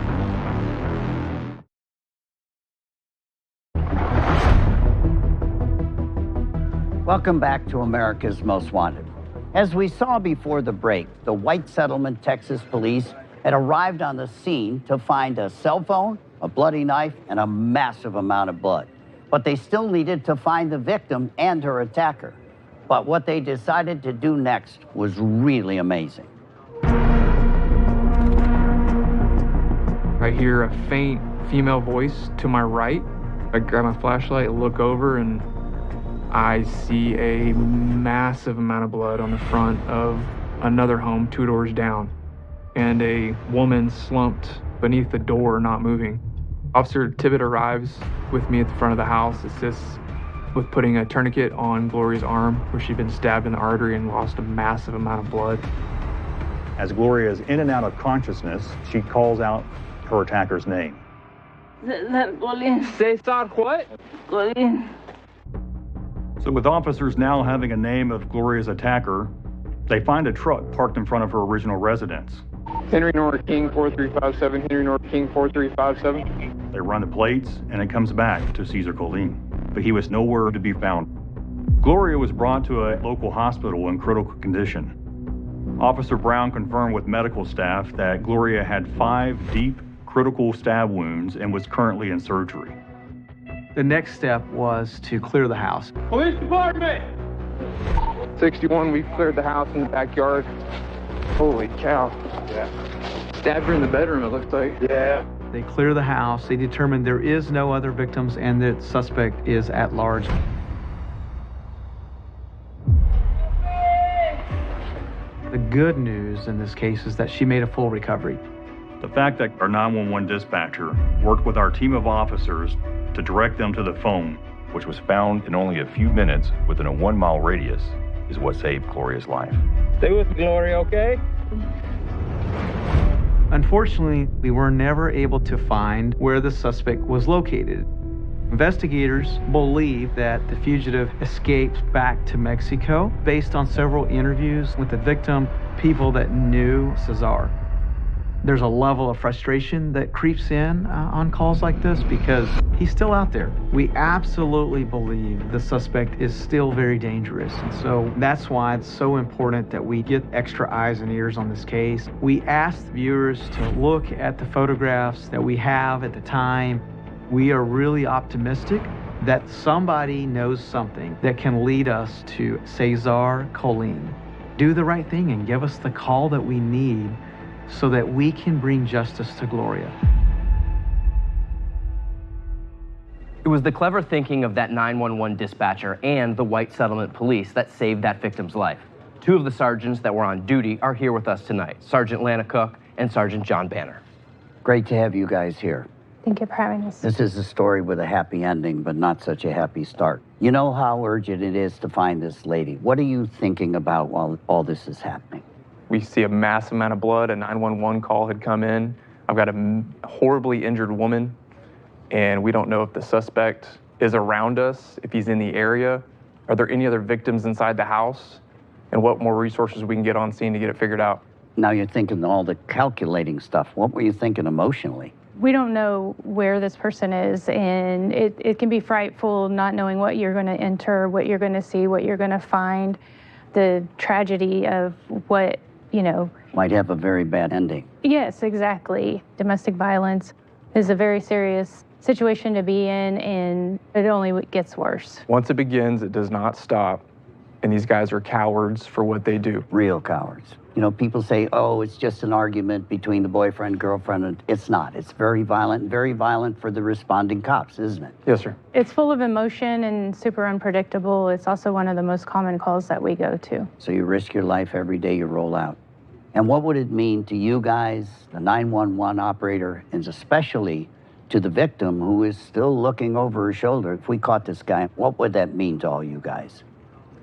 Welcome back to America's Most Wanted. As we saw before the break, the White Settlement, Texas police had arrived on the scene to find a cell phone, a bloody knife, and a massive amount of blood. But they still needed to find the victim and her attacker. But what they decided to do next was really amazing. I hear a faint female voice to my right. I grab my flashlight, look over, and I see a massive amount of blood on the front of another home 2 doors down, and a woman slumped beneath the door, not moving. Officer Tibbet arrives with me at the front of the house, assists with putting a tourniquet on Gloria's arm where she'd been stabbed in the artery and lost a massive amount of blood. As Gloria is in and out of consciousness, she calls out her attacker's name. They thought what? So with officers now having a name of Gloria's attacker, they find a truck parked in front of her original residence. Henry Nora King 4357, Henry Nora King 4357. They run the plates and it comes back to Cesar Colleen, but he was nowhere to be found. Gloria was brought to a local hospital in critical condition. Officer Brown confirmed with medical staff that Gloria had 5 deep critical stab wounds and was currently in surgery. The next step was to clear the house. Police department! 61, we cleared the house in the backyard. Holy cow. Yeah. Stabbed her in the bedroom, it looks like. Yeah. They clear the house. They determine there is no other victims and the suspect is at large. The good news in this case is that she made a full recovery. The fact that our 911 dispatcher worked with our team of officers to direct them to the phone, which was found in only a few minutes within a 1-mile radius, is what saved Gloria's life. Stay with Gloria, okay? Unfortunately, we were never able to find where the suspect was located. Investigators believe that the fugitive escaped back to Mexico based on several interviews with the victim, people that knew Cesar. There's a level of frustration that creeps in on calls like this because he's still out there. We absolutely believe the suspect is still very dangerous. And so that's why it's so important that we get extra eyes and ears on this case. We asked viewers to look at the photographs that we have at the time. We are really optimistic that somebody knows something that can lead us to Cesar Colin. Do the right thing and give us the call that we need so that we can bring justice to Gloria. It was the clever thinking of that 911 dispatcher and the White Settlement Police that saved that victim's life. Two of the sergeants that were on duty are here with us tonight, Sergeant Lana Cook and Sergeant John Banner. Great to have you guys here. Thank you for having us. This is a story with a happy ending, but not such a happy start. You know how urgent it is to find this lady. What are you thinking about while all this is happening? We see a massive amount of blood. A 911 call had come in. I've got a horribly injured woman, and we don't know if the suspect is around us, if he's in the area. Are there any other victims inside the house? And what more resources we can get on scene to get it figured out. Now you're thinking all the calculating stuff. What were you thinking emotionally? We don't know where this person is, and it can be frightful not knowing what you're going to enter, what you're going to see, what you're going to find. The tragedy of what, might have a very bad ending. Yes, exactly. Domestic violence is a very serious situation to be in, and it only gets worse. Once it begins, it does not stop, and these guys are cowards for what they do. Real cowards. People say, oh, it's just an argument between the boyfriend, girlfriend, and it's not. It's very violent for the responding cops, isn't it? Yes, sir. It's full of emotion and super unpredictable. It's also one of the most common calls that we go to. So you risk your life every day you roll out. And what would it mean to you guys, the 911 operator, and especially to the victim who is still looking over her shoulder? If we caught this guy, what would that mean to all you guys?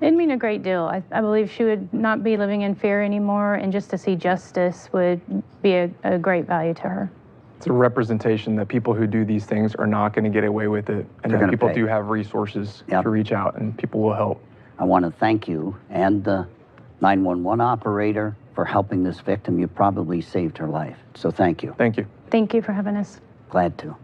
It'd mean a great deal. I believe she would not be living in fear anymore, and just to see justice would be a great value to her. It's a representation that people who do these things are not going to get away with it, and that people do have resources to reach out, and people will help. I want to thank you and the 911 operator for helping this victim. You probably saved her life, so thank you. Thank you. Thank you for having us. Glad to.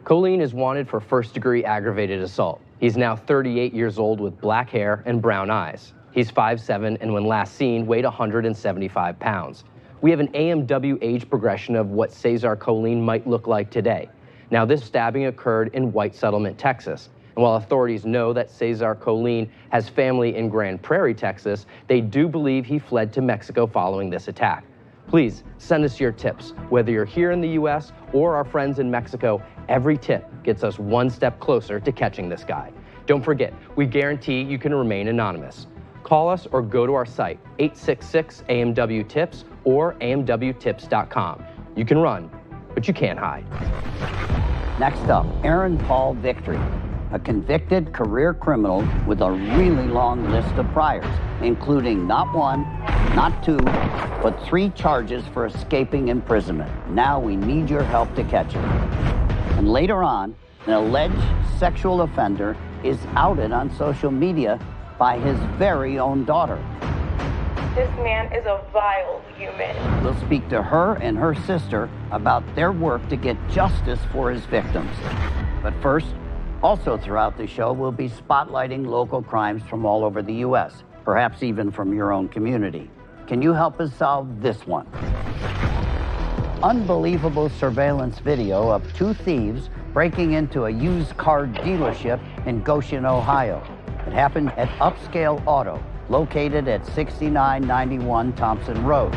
Colin is wanted for first-degree aggravated assault. He's now 38 years old with black hair and brown eyes. He's 5'7", and when last seen, weighed 175 pounds. We have an AMW age progression of what Cesar Colin might look like today. Now, this stabbing occurred in White Settlement, Texas. And while authorities know that Cesar Colin has family in Grand Prairie, Texas, they do believe he fled to Mexico following this attack. Please send us your tips. Whether you're here in the U.S. or our friends in Mexico, every tip gets us one step closer to catching this guy. Don't forget, we guarantee you can remain anonymous. Call us or go to our site, 866-AMW-TIPS or amwtips.com. You can run, but you can't hide. Next up, Aaron Paul Victory, a convicted career criminal with a really long list of priors, including not one, not two, but 3 charges for escaping imprisonment. Now we need your help to catch him. And later on, an alleged sexual offender is outed on social media by his very own daughter. This man is a vile human. We'll speak to her and her sister about their work to get justice for his victims. But first, also throughout the show, we'll be spotlighting local crimes from all over the U.S., perhaps even from your own community. Can you help us solve this one? Unbelievable surveillance video of 2 thieves breaking into a used car dealership in Goshen, Ohio. It happened at Upscale Auto, located at 6991 Thompson Road.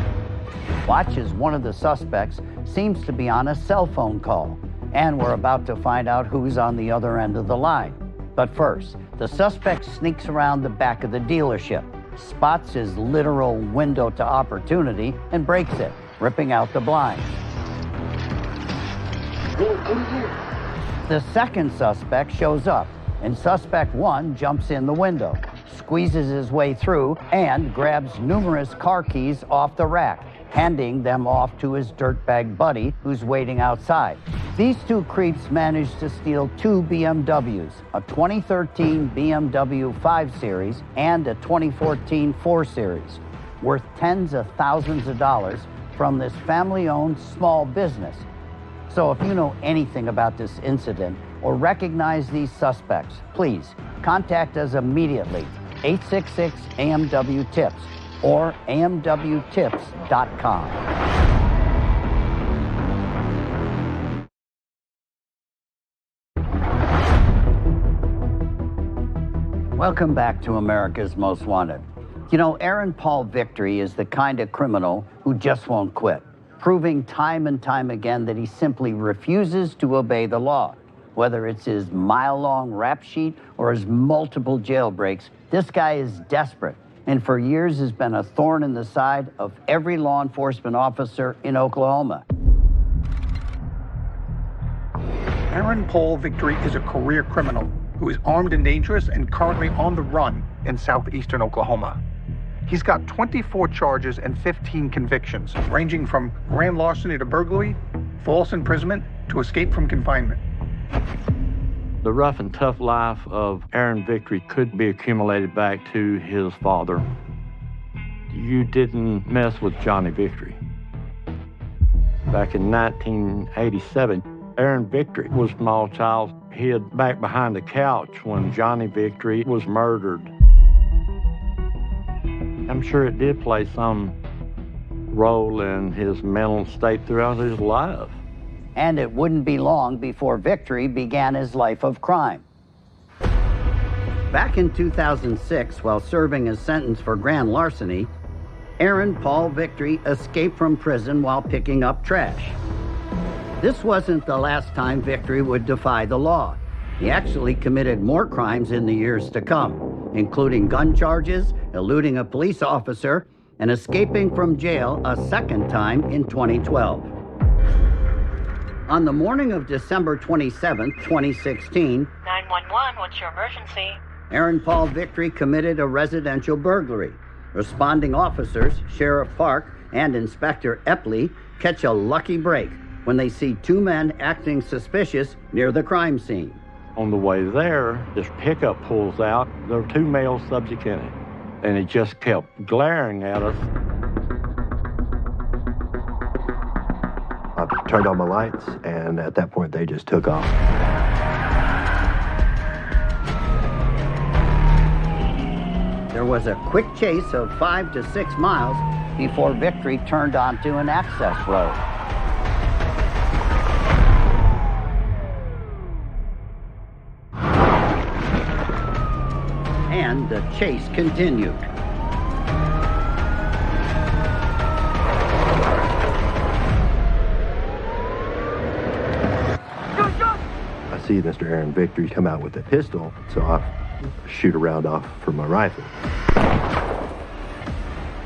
Watch as one of the suspects seems to be on a cell phone call, and we're about to find out who's on the other end of the line. But first, the suspect sneaks around the back of the dealership, spots his literal window to opportunity, and breaks it, ripping out the blinds. The second suspect shows up, and suspect 1 jumps in the window, squeezes his way through, and grabs numerous car keys off the rack, handing them off to his dirtbag buddy who's waiting outside. These two creeps managed to steal 2 BMWs, a 2013 BMW 5 Series and a 2014 4 Series, worth tens of thousands of dollars from this family-owned small business. So if you know anything about this incident or recognize these suspects, please contact us immediately, 866-AMW-TIPS or amwtips.com. Welcome back to America's Most Wanted. You know, Aaron Paul Victory is the kind of criminal who just won't quit, proving time and time again that he simply refuses to obey the law. Whether it's his mile-long rap sheet or his multiple jailbreaks, this guy is desperate, and for years has been a thorn in the side of every law enforcement officer in Oklahoma. Aaron Paul Victory is a career criminal who is armed and dangerous and currently on the run in southeastern Oklahoma. He's got 24 charges and 15 convictions, ranging from grand larceny to burglary, false imprisonment, to escape from confinement. The rough and tough life of Aaron Victory could be accumulated back to his father. You didn't mess with Johnny Victory. Back in 1987, Aaron Victory was a small child, hid back behind the couch when Johnny Victory was murdered. I'm sure it did play some role in his mental state throughout his life. And it wouldn't be long before Victory began his life of crime. Back in 2006, while serving a sentence for grand larceny, Aaron Paul Victory escaped from prison while picking up trash. This wasn't the last time Victory would defy the law. He actually committed more crimes in the years to come, including gun charges, eluding a police officer, and escaping from jail a second time in 2012. On the morning of December 27, 2016, 911, what's your emergency? Aaron Paul Victory committed a residential burglary. Responding officers, Sheriff Park and Inspector Epley, catch a lucky break when they see 2 men acting suspicious near the crime scene. On the way there, this pickup pulls out. There were 2 male subjects in it, and it just kept glaring at us. I turned on my lights, and at that point, they just took off. There was a quick chase of 5 to 6 miles before Victory turned onto an access road. And the chase continued. I see Mr. Aaron Victory come out with a pistol, so I shoot a round off from my rifle.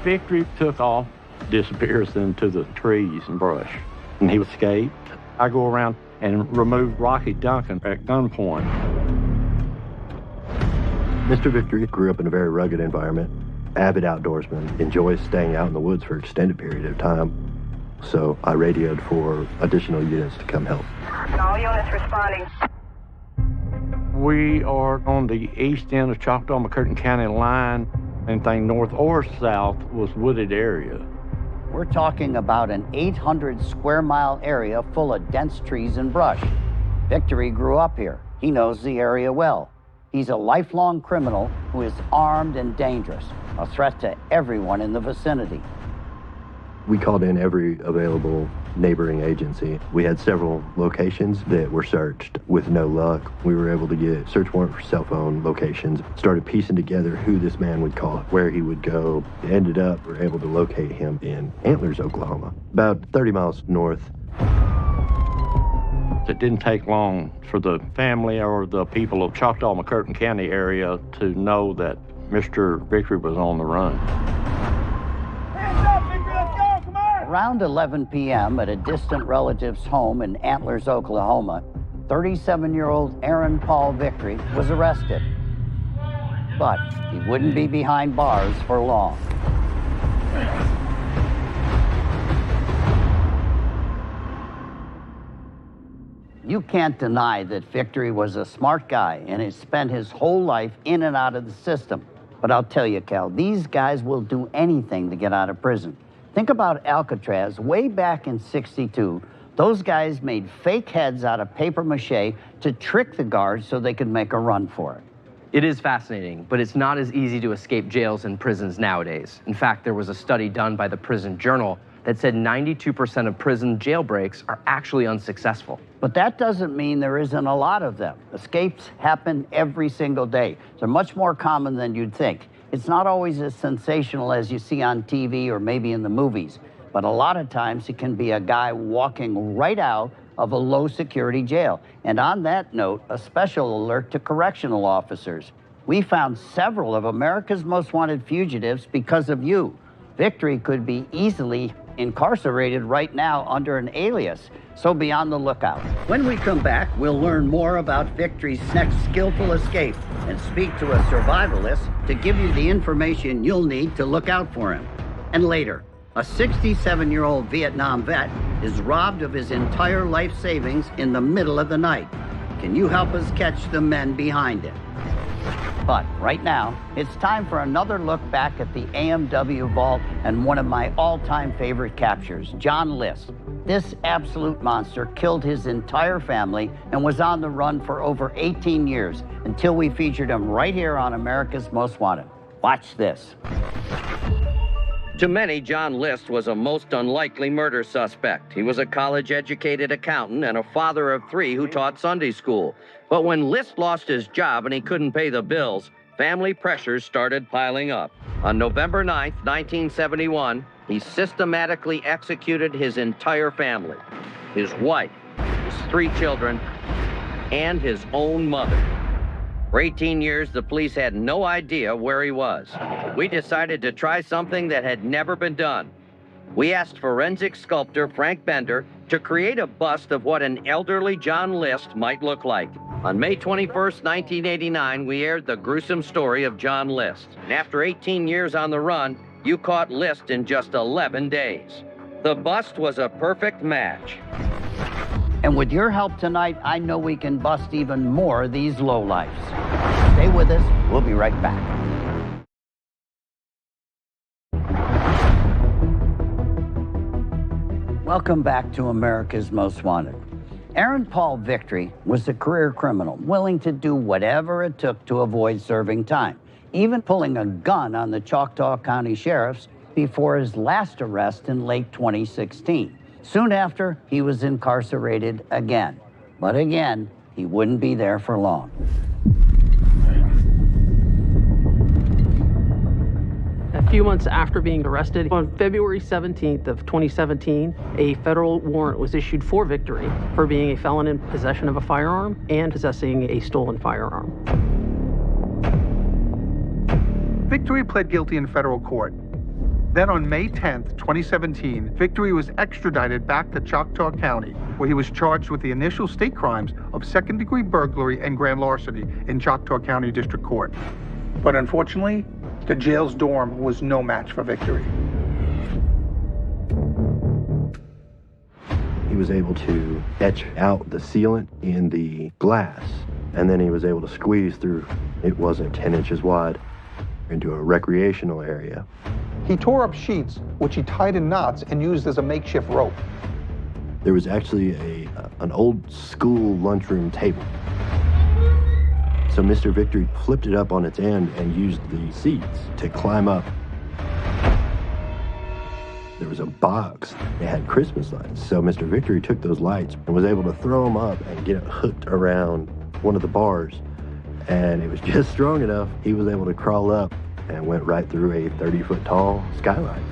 Victory took off, disappears into the trees and brush, and he escaped. I go around and remove Rocky Duncan at gunpoint. Mr. Victory grew up in a very rugged environment, avid outdoorsman, enjoys staying out in the woods for an extended period of time. So I radioed for additional units to come help. All units responding. We are on the east end of Choctaw-McCurtain County line. Anything north or south was wooded area. We're talking about an 800 square mile area full of dense trees and brush. Victory grew up here. He knows the area well. He's a lifelong criminal who is armed and dangerous, a threat to everyone in the vicinity. We called in every available neighboring agency. We had several locations that were searched with no luck. We were able to get search warrant for cell phone locations, started piecing together who this man would call, where he would go. Ended up, we were able to locate him in Antlers, Oklahoma, about 30 miles north. It didn't take long for the family or the people of Choctaw-McCurtain County area to know that Mr. Victory was on the run. around 11 p.m. at a distant relative's home in Antlers, Oklahoma, 37-year-old Aaron Paul Victory was arrested. But he wouldn't be behind bars for long. You can't deny that Victory was a smart guy and has spent his whole life in and out of the system. But I'll tell you, Cal, these guys will do anything to get out of prison. Think about Alcatraz. Way back in '62, those guys made fake heads out of paper mache to trick the guards so they could make a run for it. It is fascinating, but it's not as easy to escape jails and prisons nowadays. In fact, there was a study done by the Prison Journal that said 92% of prison jailbreaks are actually unsuccessful. But that doesn't mean there isn't a lot of them. Escapes happen every single day. They're much more common than you'd think. It's not always as sensational as you see on TV or maybe in the movies, but a lot of times it can be a guy walking right out of a low-security jail. And on that note, a special alert to correctional officers. We found several of America's most wanted fugitives because of you. Victory could be easily incarcerated right now under an alias, so be on the lookout. When we come back, we'll learn more about Victory's next skillful escape and speak to a survivalist to give you the information you'll need to look out for him. And later, a 67-year-old Vietnam vet is robbed of his entire life savings in the middle of the night. Can you help us catch the men behind it? But right now, it's time for another look back at the AMW vault and one of my all-time favorite captures, John List. This absolute monster killed his entire family and was on the run for over 18 years until we featured him right here on America's Most Wanted. Watch this. To many, John List was a most unlikely murder suspect. He was a college-educated accountant and a father of 3 who taught Sunday school. But when List lost his job and he couldn't pay the bills, family pressures started piling up. On November 9th, 1971, he systematically executed his entire family, his wife, his 3 children, and his own mother. For 18 years, the police had no idea where he was. We decided to try something that had never been done. We asked forensic sculptor Frank Bender to create a bust of what an elderly John List might look like. On May 21st, 1989, we aired the gruesome story of John List. And after 18 years on the run, you caught List in just 11 days. The bust was a perfect match. And with your help tonight, I know we can bust even more of these lowlifes. Stay with us. We'll be right back. Welcome back to America's Most Wanted. Aaron Paul Victory was a career criminal, willing to do whatever it took to avoid serving time, even pulling a gun on the Choctaw County sheriffs before his last arrest in late 2016. Soon after, he was incarcerated again. But again, he wouldn't be there for long. A few months after being arrested, on February 17th of 2017, a federal warrant was issued for Victory for being a felon in possession of a firearm and possessing a stolen firearm. Victory pled guilty in federal court. Then on May 10th, 2017, Victory was extradited back to Choctaw County, where he was charged with the initial state crimes of second-degree burglary and grand larceny in Choctaw County District Court. But unfortunately, the jail's dorm was no match for Victory. He was able to etch out the sealant in the glass, and then he was able to squeeze through, it wasn't 10 inches wide, into a recreational area. He tore up sheets, which he tied in knots and used as a makeshift rope. There was actually an old school lunchroom table. So Mr. Victory flipped it up on its end and used the seats to climb up. There was a box that had Christmas lights. So Mr. Victory took those lights and was able to throw them up and get it hooked around one of the bars. And it was just strong enough, he was able to crawl up and went right through a 30-foot tall skylight.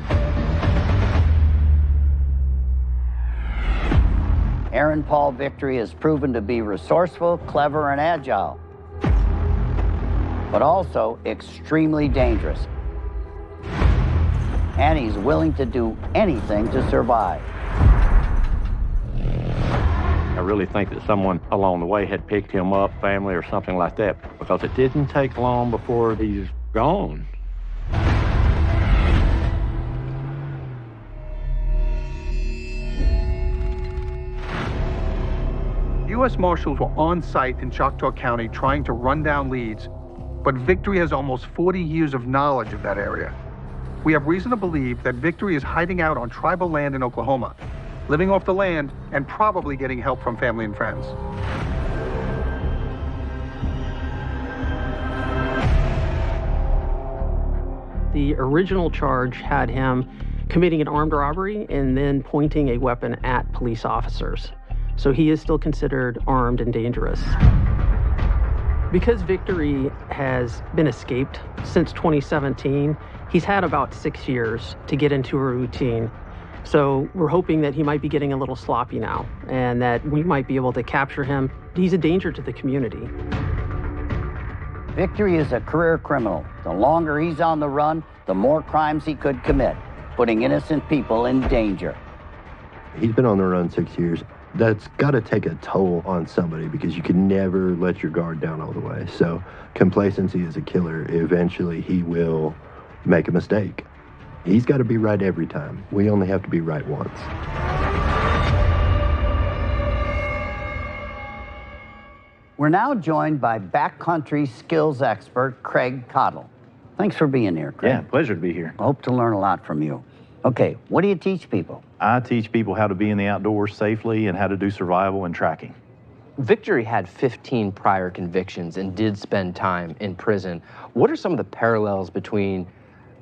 Aaron Paul Victory has proven to be resourceful, clever, and agile, but also extremely dangerous. and he's willing to do anything to survive. I really think that someone along the way had picked him up, family or something like that, because it didn't take long before he's gone. U.S. Marshals were on site in Choctaw County trying to run down leads, but Victory has almost 40 years of knowledge of that area. We have reason to believe that Victory is hiding out on tribal land in Oklahoma, living off the land and probably getting help from family and friends. The original charge had him committing an armed robbery and then pointing a weapon at police officers. So he is still considered armed and dangerous. Because Victory has been escaped since 2017, he's had about 6 years to get into a routine. So we're hoping that he might be getting a little sloppy now and that we might be able to capture him. He's a danger to the community. Victory is a career criminal. The longer he's on the run, the more crimes he could commit, putting innocent people in danger. He's been on the run 6 years. That's got to take a toll on somebody because you can never let your guard down all the way. So complacency is a killer. Eventually he will make a mistake. He's got to be right every time. We only have to be right once. We're now joined by backcountry skills expert Craig Cottle. Thanks for being here, Craig. Yeah, pleasure to be here. I hope to learn a lot from you. Okay, what do you teach people? I teach people how to be in the outdoors safely and how to do survival and tracking. Victory had 15 prior convictions and did spend time in prison. What are some of the parallels between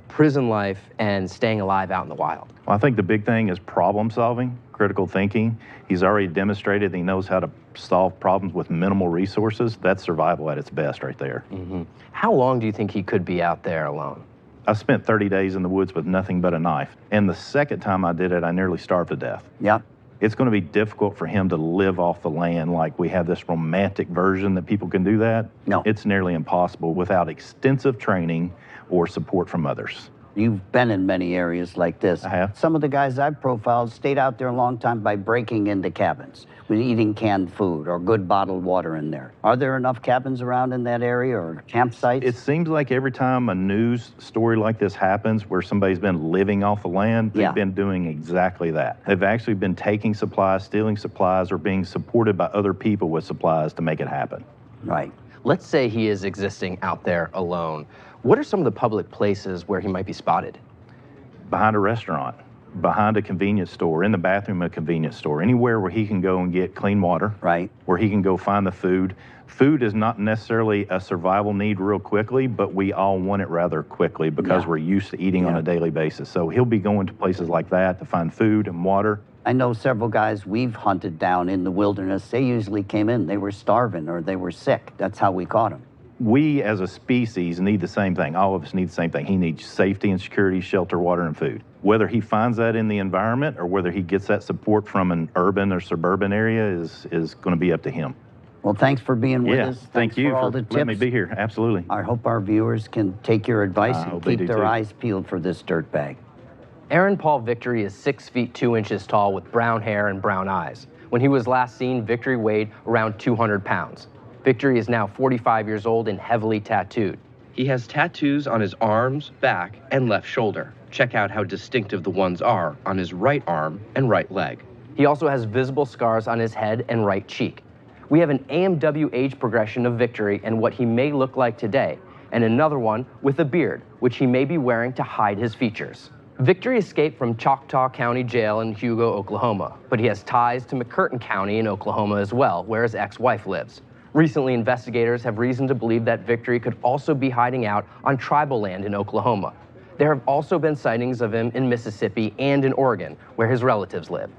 prison life and staying alive out in the wild? Well, I think the big thing is problem solving, critical thinking. He's already demonstrated that he knows how to solve problems with minimal resources. That's survival at its best right there. Mm-hmm. How long do you think he could be out there alone? I spent 30 days in the woods with nothing but a knife. And the second time I did it, I nearly starved to death. Yeah. It's going to be difficult for him to live off the land like we have this romantic version that people can do that. No. It's nearly impossible without extensive training or support from others. You've been in many areas like this. I have. Some of the guys I've profiled stayed out there a long time by breaking into cabins with eating canned food or good bottled water in there. Are there enough cabins around in that area or campsites? It seems like every time a news story like this happens where somebody's been living off the land, they've been doing exactly that. They've actually been taking supplies, stealing supplies, or being supported by other people with supplies to make it happen. Right. Let's say he is existing out there alone. What are some of the public places where he might be spotted? Behind a restaurant, behind a convenience store, in the bathroom of a convenience store, anywhere where he can go and get clean water. Right. Where he can go find the food. Food is not necessarily a survival need real quickly, but we all want it rather quickly because we're used to eating on a daily basis. So he'll be going to places like that to find food and water. I know several guys we've hunted down in the wilderness. They usually came in, they were starving or they were sick. That's how we caught them. We as a species need the same thing. All of us need the same thing. He needs safety and security, shelter, water, and food. Whether he finds that in the environment or whether he gets that support from an urban or suburban area is going to be up to him. Well, thanks for being with us. Thank you for all the letting me tips. be here. Absolutely. I hope our viewers can take your advice and keep their eyes peeled for this dirtbag. Aaron Paul Victory is 6 feet 2 inches tall with brown hair and brown eyes. When he was last seen, Victory weighed around 200 pounds. Victory is now 45 years old and heavily tattooed. He has tattoos on his arms, back, and left shoulder. Check out how distinctive the ones are on his right arm and right leg. He also has visible scars on his head and right cheek. We have an AMW age progression of Victory and what he may look like today, and another one with a beard, which he may be wearing to hide his features. Victory escaped from Choctaw County Jail in Hugo, Oklahoma, but he has ties to McCurtain County in Oklahoma as well, where his ex-wife lives. Recently, investigators have reason to believe that Victory could also be hiding out on tribal land in Oklahoma. There have also been sightings of him in Mississippi and in Oregon, where his relatives live.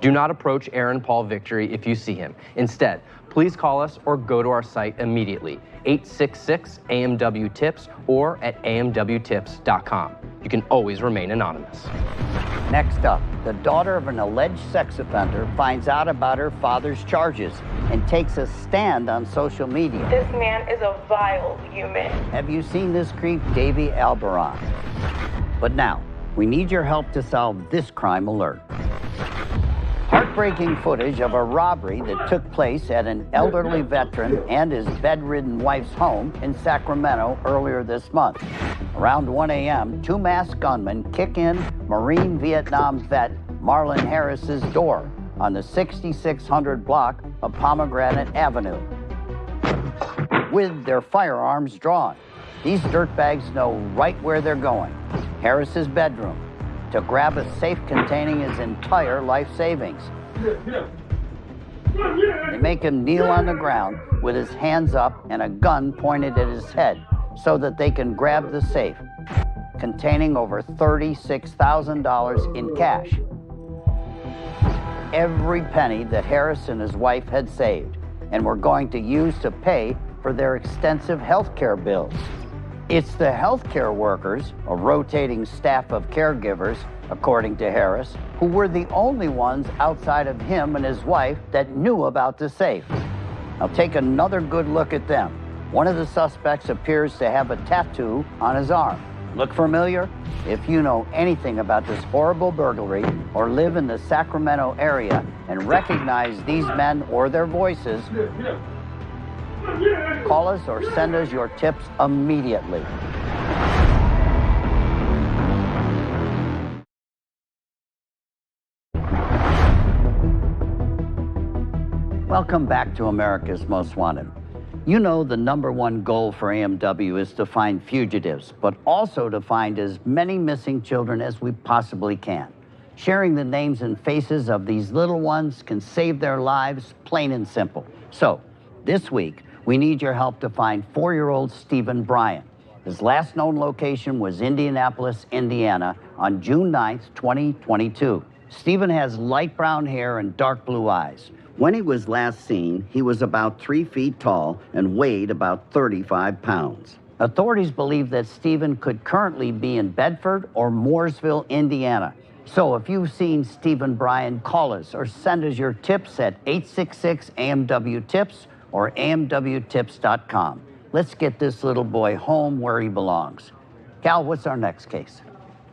Do not approach Aaron Paul Victory if you see him. Instead, please call us or go to our site immediately, 866-AMW-TIPS or at amwtips.com. You can always remain anonymous. Next up, the daughter of an alleged sex offender finds out about her father's charges and takes a stand on social media. This man is a vile human. Have you seen this creep, Davy Albaron? But now, We need your help to solve this crime alert. Heartbreaking footage of a robbery that took place at an elderly veteran and his bedridden wife's home in Sacramento earlier this month. Around 1 a.m., two masked gunmen kick in Marine Vietnam vet Marlon Harris's door on the 6600 block of Pomegranate Avenue with their firearms drawn. These dirtbags know right where they're going, Harris's bedroom, to grab a safe containing his entire life savings. They make him kneel on the ground with his hands up and a gun pointed at his head so that they can grab the safe, containing over $36,000 in cash. Every penny that Harris and his wife had saved and were going to use to pay for their extensive health care bills. It's the healthcare workers, a rotating staff of caregivers, according to Harris, who were the only ones outside of him and his wife that knew about the safe. Now take another good look at them. One of the suspects appears to have a tattoo on his arm. Look familiar? If you know anything about this horrible burglary or live in the Sacramento area and recognize these men or their voices, call us or send us your tips immediately. Welcome back to America's Most Wanted. You know the #1 goal for AMW is to find fugitives, but also to find as many missing children as we possibly can. Sharing the names and faces of these little ones can save their lives, plain and simple. So, this week, we need your help to find 4-year-old Stephen Bryant. His last known location was Indianapolis, Indiana, on June 9th, 2022. Stephen has light brown hair and dark blue eyes. When he was last seen, he was about 3 feet tall and weighed about 35 pounds. Authorities believe that Stephen could currently be in Bedford or Mooresville, Indiana. So if you've seen Stephen Bryant, call us or send us your tips at 866-AMW-TIPS or amwtips.com. Let's get this little boy home where he belongs. Cal, what's our next case?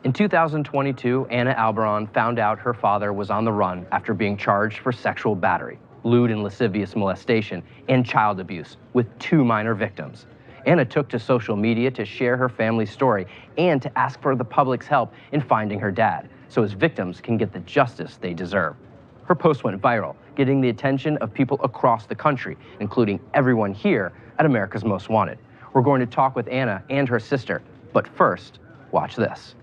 In 2022, Anna Alberon found out her father was on the run after being charged for sexual battery, lewd and lascivious molestation, and child abuse with 2 minor victims. Anna took to social media to share her family's story and to ask for the public's help in finding her dad, so his victims can get the justice they deserve. Her post went viral, getting the attention of people across the country, including everyone here at America's Most Wanted. We're going to talk with Anna and her sister, but first, watch this.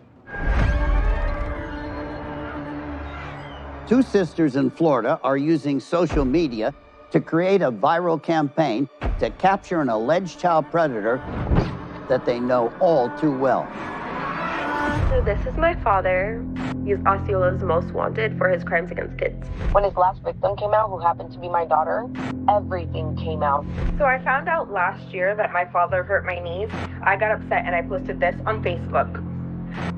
2 sisters in Florida are using social media to create a viral campaign to capture an alleged child predator that they know all too well. So this is my father. He's Osceola's most wanted for his crimes against kids. When his last victim came out, who happened to be my daughter, everything came out. So I found out last year that my father hurt my niece. I got upset and I posted this on Facebook.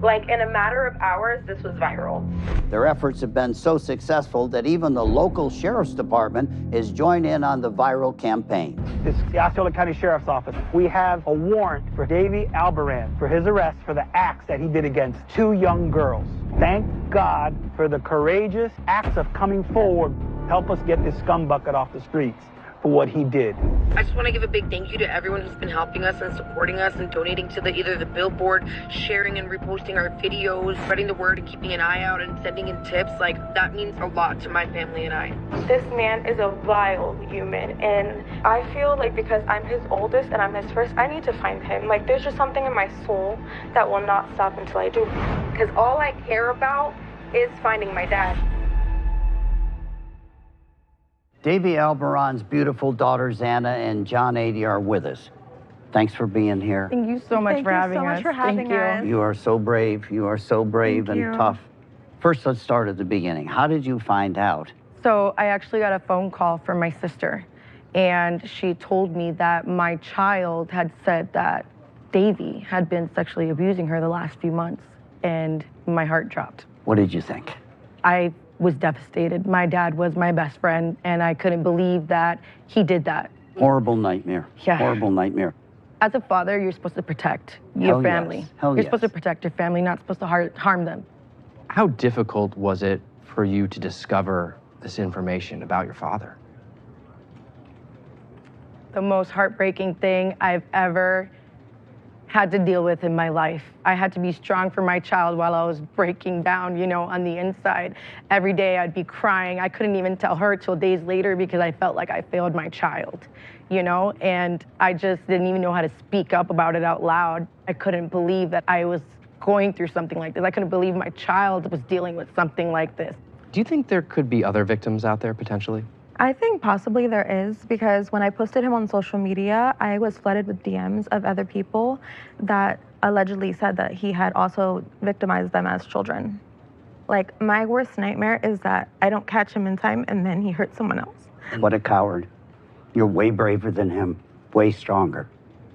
Like, in a matter of hours, this was viral. Their efforts have been so successful that even the local sheriff's department has joined in on the viral campaign. This is the Osceola County Sheriff's Office. We have a warrant for Davey Alberan for his arrest for the acts that he did against 2 young girls. Thank God for the courageous acts of coming forward to help us get this scumbucket off the streets for what he did. I just want to give a big thank you to everyone who's been helping us and supporting us and donating to either the billboard, sharing and reposting our videos, spreading the word and keeping an eye out and sending in tips. Like, that means a lot to my family and I. This man is a vile human, and I feel like because I'm his oldest and I'm his first, I need to find him. Like, there's just something in my soul that will not stop until I do. Because all I care about is finding my dad. Davey Alberon's beautiful daughters, Anna and John Ady, are with us. Thanks for being here. Thank you so much for having us. Thank you so much for having us. You are so brave. You are so brave Thank and you. tough. First, let's start at the beginning. How did you find out? So I actually got a phone call from my sister, and she told me that my child had said that Davey had been sexually abusing her the last few months, and my heart dropped. What did you think? I was devastated. My dad was my best friend, and I couldn't believe that he did that. Horrible nightmare. Yeah. Horrible nightmare. As a father, you're supposed to protect your Hell family. yes. Hell You're yes. supposed to protect your family, not supposed to harm them. How difficult was it for you to discover this information about your father? The most heartbreaking thing I've ever had to deal with in my life. I had to be strong for my child while I was breaking down, you know, on the inside. Every day I'd be crying. I couldn't even tell her till days later because I felt like I failed my child, you know, and I just didn't even know how to speak up about it out loud. I couldn't believe that I was going through something like this. I couldn't believe my child was dealing with something like this. Do you think there could be other victims out there potentially? I think possibly there is, because when I posted him on social media, I was flooded with DMs of other people that allegedly said that he had also victimized them as children. Like, my worst nightmare is that I don't catch him in time and then he hurts someone else. What a coward. You're way braver than him, way stronger.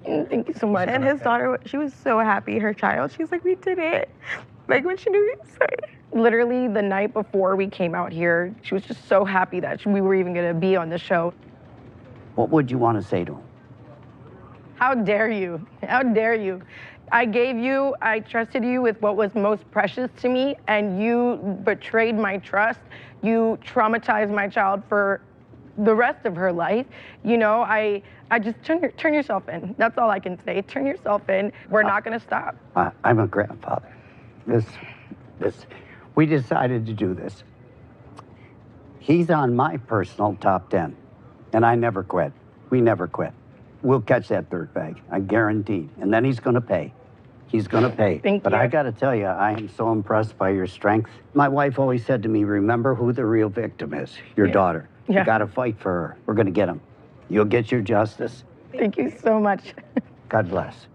Thank you so much. And his daughter, she was so happy, her child. She's like, we did it. Like, when she knew he was sorry. Literally the night before we came out here, she was just so happy that we were even going to be on the show. What would you want to say to him? How dare you? How dare you? I trusted you with what was most precious to me, and you betrayed my trust. You traumatized my child for the rest of her life. You know, I just turn yourself in. That's all I can say. Turn yourself in. We're not going to stop. I'm a grandfather. We decided to do this. He's on my personal top 10, and I never quit. We never quit. We'll catch that dirt bag, I guarantee. And then he's going to pay. He's going to pay. But I got to tell you, I am so impressed by your strength. My wife always said to me, remember who the real victim is, your daughter. Yeah. You got to fight for her. We're going to get him. You'll get your justice. Thank you so much. God bless.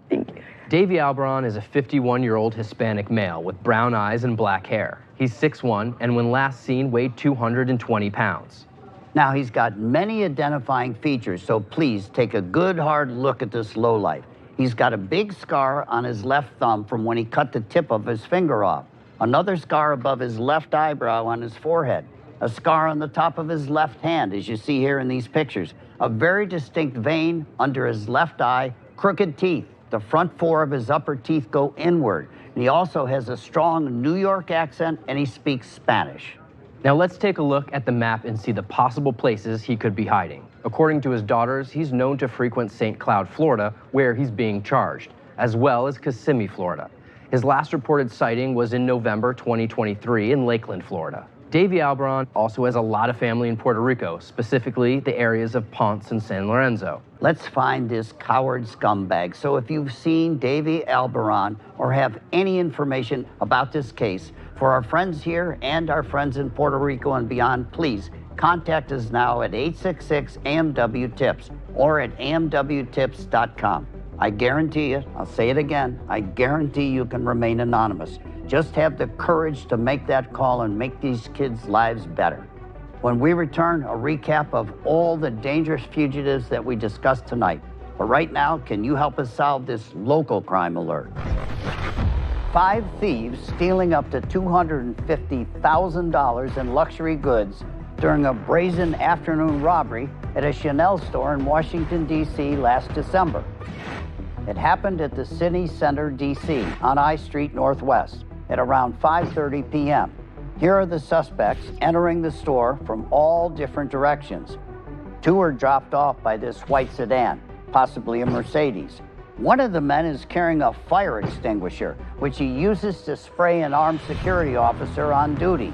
Davy Albaran is a 51-year-old Hispanic male with brown eyes and black hair. He's 6'1", and when last seen, weighed 220 pounds. Now, he's got many identifying features, so please take a good hard look at this lowlife. He's got a big scar on his left thumb from when he cut the tip of his finger off, another scar above his left eyebrow on his forehead, a scar on the top of his left hand, as you see here in these pictures, a very distinct vein under his left eye, crooked teeth. The front four of his upper teeth go inward. And he also has a strong New York accent, and he speaks Spanish. Now let's take a look at the map and see the possible places he could be hiding. According to his daughters, he's known to frequent St. Cloud, Florida, where he's being charged, as well as Kissimmee, Florida. His last reported sighting was in November 2023 in Lakeland, Florida. Davy Albaran also has a lot of family in Puerto Rico, specifically the areas of Ponce and San Lorenzo. Let's find this coward scumbag. So if you've seen Davy Albaran or have any information about this case, for our friends here and our friends in Puerto Rico and beyond, please contact us now at 866-AMW-TIPS or at amwtips.com. I guarantee you, I'll say it again, I guarantee you can remain anonymous. Just have the courage to make that call and make these kids' lives better. When we return, a recap of all the dangerous fugitives that we discussed tonight. But right now, can you help us solve this local crime alert? 5 thieves stealing up to $250,000 in luxury goods during a brazen afternoon robbery at a Chanel store in Washington, D.C. last December. It happened at the City Center, D.C. on I Street Northwest at around 5:30 p.m. Here are the suspects entering the store from all different directions. 2 were dropped off by this white sedan, possibly a Mercedes. One of the men is carrying a fire extinguisher, which he uses to spray an armed security officer on duty.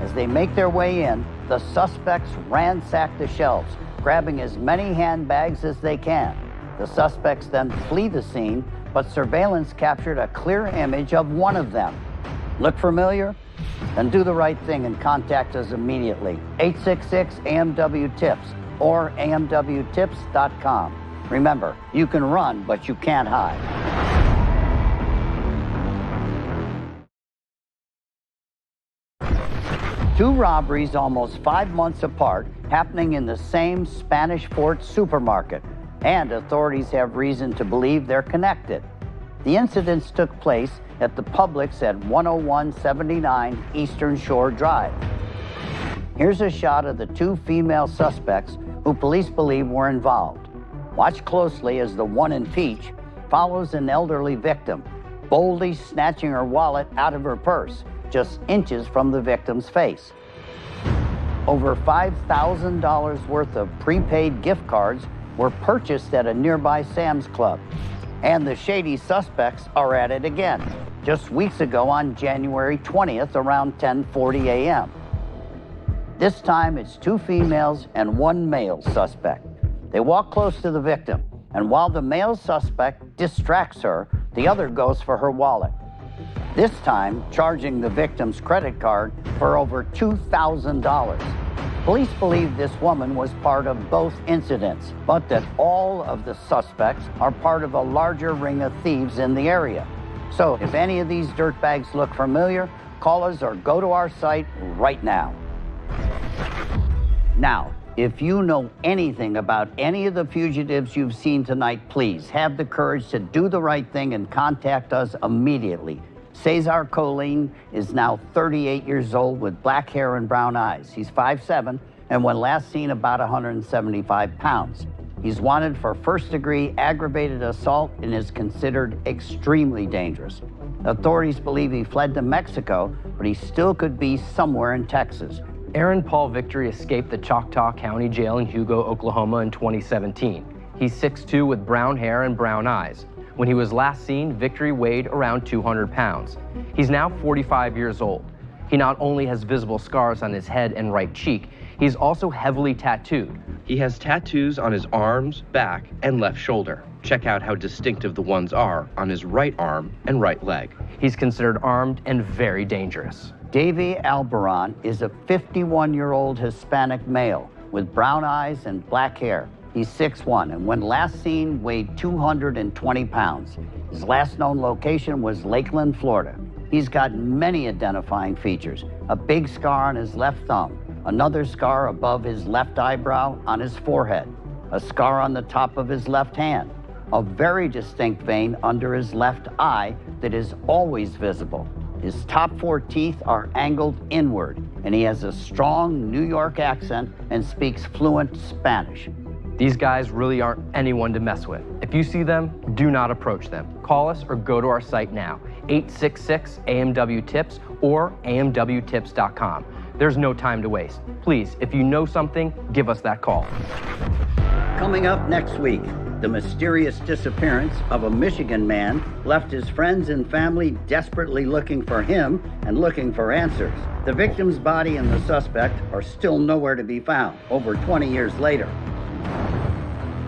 As they make their way in, the suspects ransack the shelves, grabbing as many handbags as they can. The suspects then flee the scene, but surveillance captured a clear image of one of them. Look familiar? Then do the right thing and contact us immediately. 866-AMW-TIPS or amwtips.com. Remember, you can run, but you can't hide. Two robberies almost 5 months apart, happening in the same Spanish Fort supermarket, and authorities have reason to believe they're connected. The incidents took place at the Publix at 10179 Eastern Shore Drive. Here's a shot of the 2 female suspects who police believe were involved. Watch closely as the one in peach follows an elderly victim, boldly snatching her wallet out of her purse, just inches from the victim's face. Over $5,000 worth of prepaid gift cards were purchased at a nearby Sam's Club. And the shady suspects are at it again, just weeks ago on January 20th around 10:40 a.m. This time it's 2 females and 1 male suspect. They walk close to the victim, and while the male suspect distracts her, the other goes for her wallet. This time, charging the victim's credit card for over $2,000. Police believe this woman was part of both incidents, but that all of the suspects are part of a larger ring of thieves in the area. So if any of these dirtbags look familiar, call us or go to our site right now. Now, if you know anything about any of the fugitives you've seen tonight, please have the courage to do the right thing and contact us immediately. Cesar Colleen is now 38 years old with black hair and brown eyes. He's 5'7", and when last seen about 175 pounds. He's wanted for first-degree aggravated assault and is considered extremely dangerous. Authorities believe he fled to Mexico, but he still could be somewhere in Texas. Aaron Paul Victory escaped the Choctaw County Jail in Hugo, Oklahoma in 2017. He's 6'2" with brown hair and brown eyes. When he was last seen, Victory weighed around 200 pounds. He's now 45 years old. He not only has visible scars on his head and right cheek, he's also heavily tattooed. He has tattoos on his arms, back, and left shoulder. Check out how distinctive the ones are on his right arm and right leg. He's considered armed and very dangerous. Davy Albaran is a 51-year-old Hispanic male with brown eyes and black hair. He's 6'1", and when last seen, weighed 220 pounds. His last known location was Lakeland, Florida. He's got many identifying features: a big scar on his left thumb, another scar above his left eyebrow on his forehead, a scar on the top of his left hand, a very distinct vein under his left eye that is always visible. His top 4 teeth are angled inward, and he has a strong New York accent and speaks fluent Spanish. These guys really aren't anyone to mess with. If you see them, do not approach them. Call us or go to our site now, 866-AMW-TIPS or amwtips.com. There's no time to waste. Please, if you know something, give us that call. Coming up next week, the mysterious disappearance of a Michigan man left his friends and family desperately looking for him and looking for answers. The victim's body and the suspect are still nowhere to be found, over 20 years later.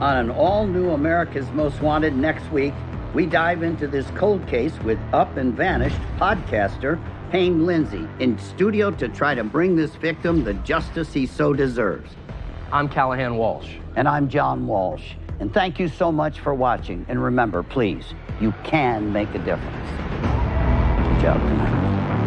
On an all-new America's Most Wanted next week, we dive into this cold case with up and vanished podcaster Payne Lindsay in studio to try to bring this victim the justice he so deserves. I'm Callahan Walsh. And I'm John Walsh. And thank you so much for watching. And remember, please, you can make a difference. Good job tonight.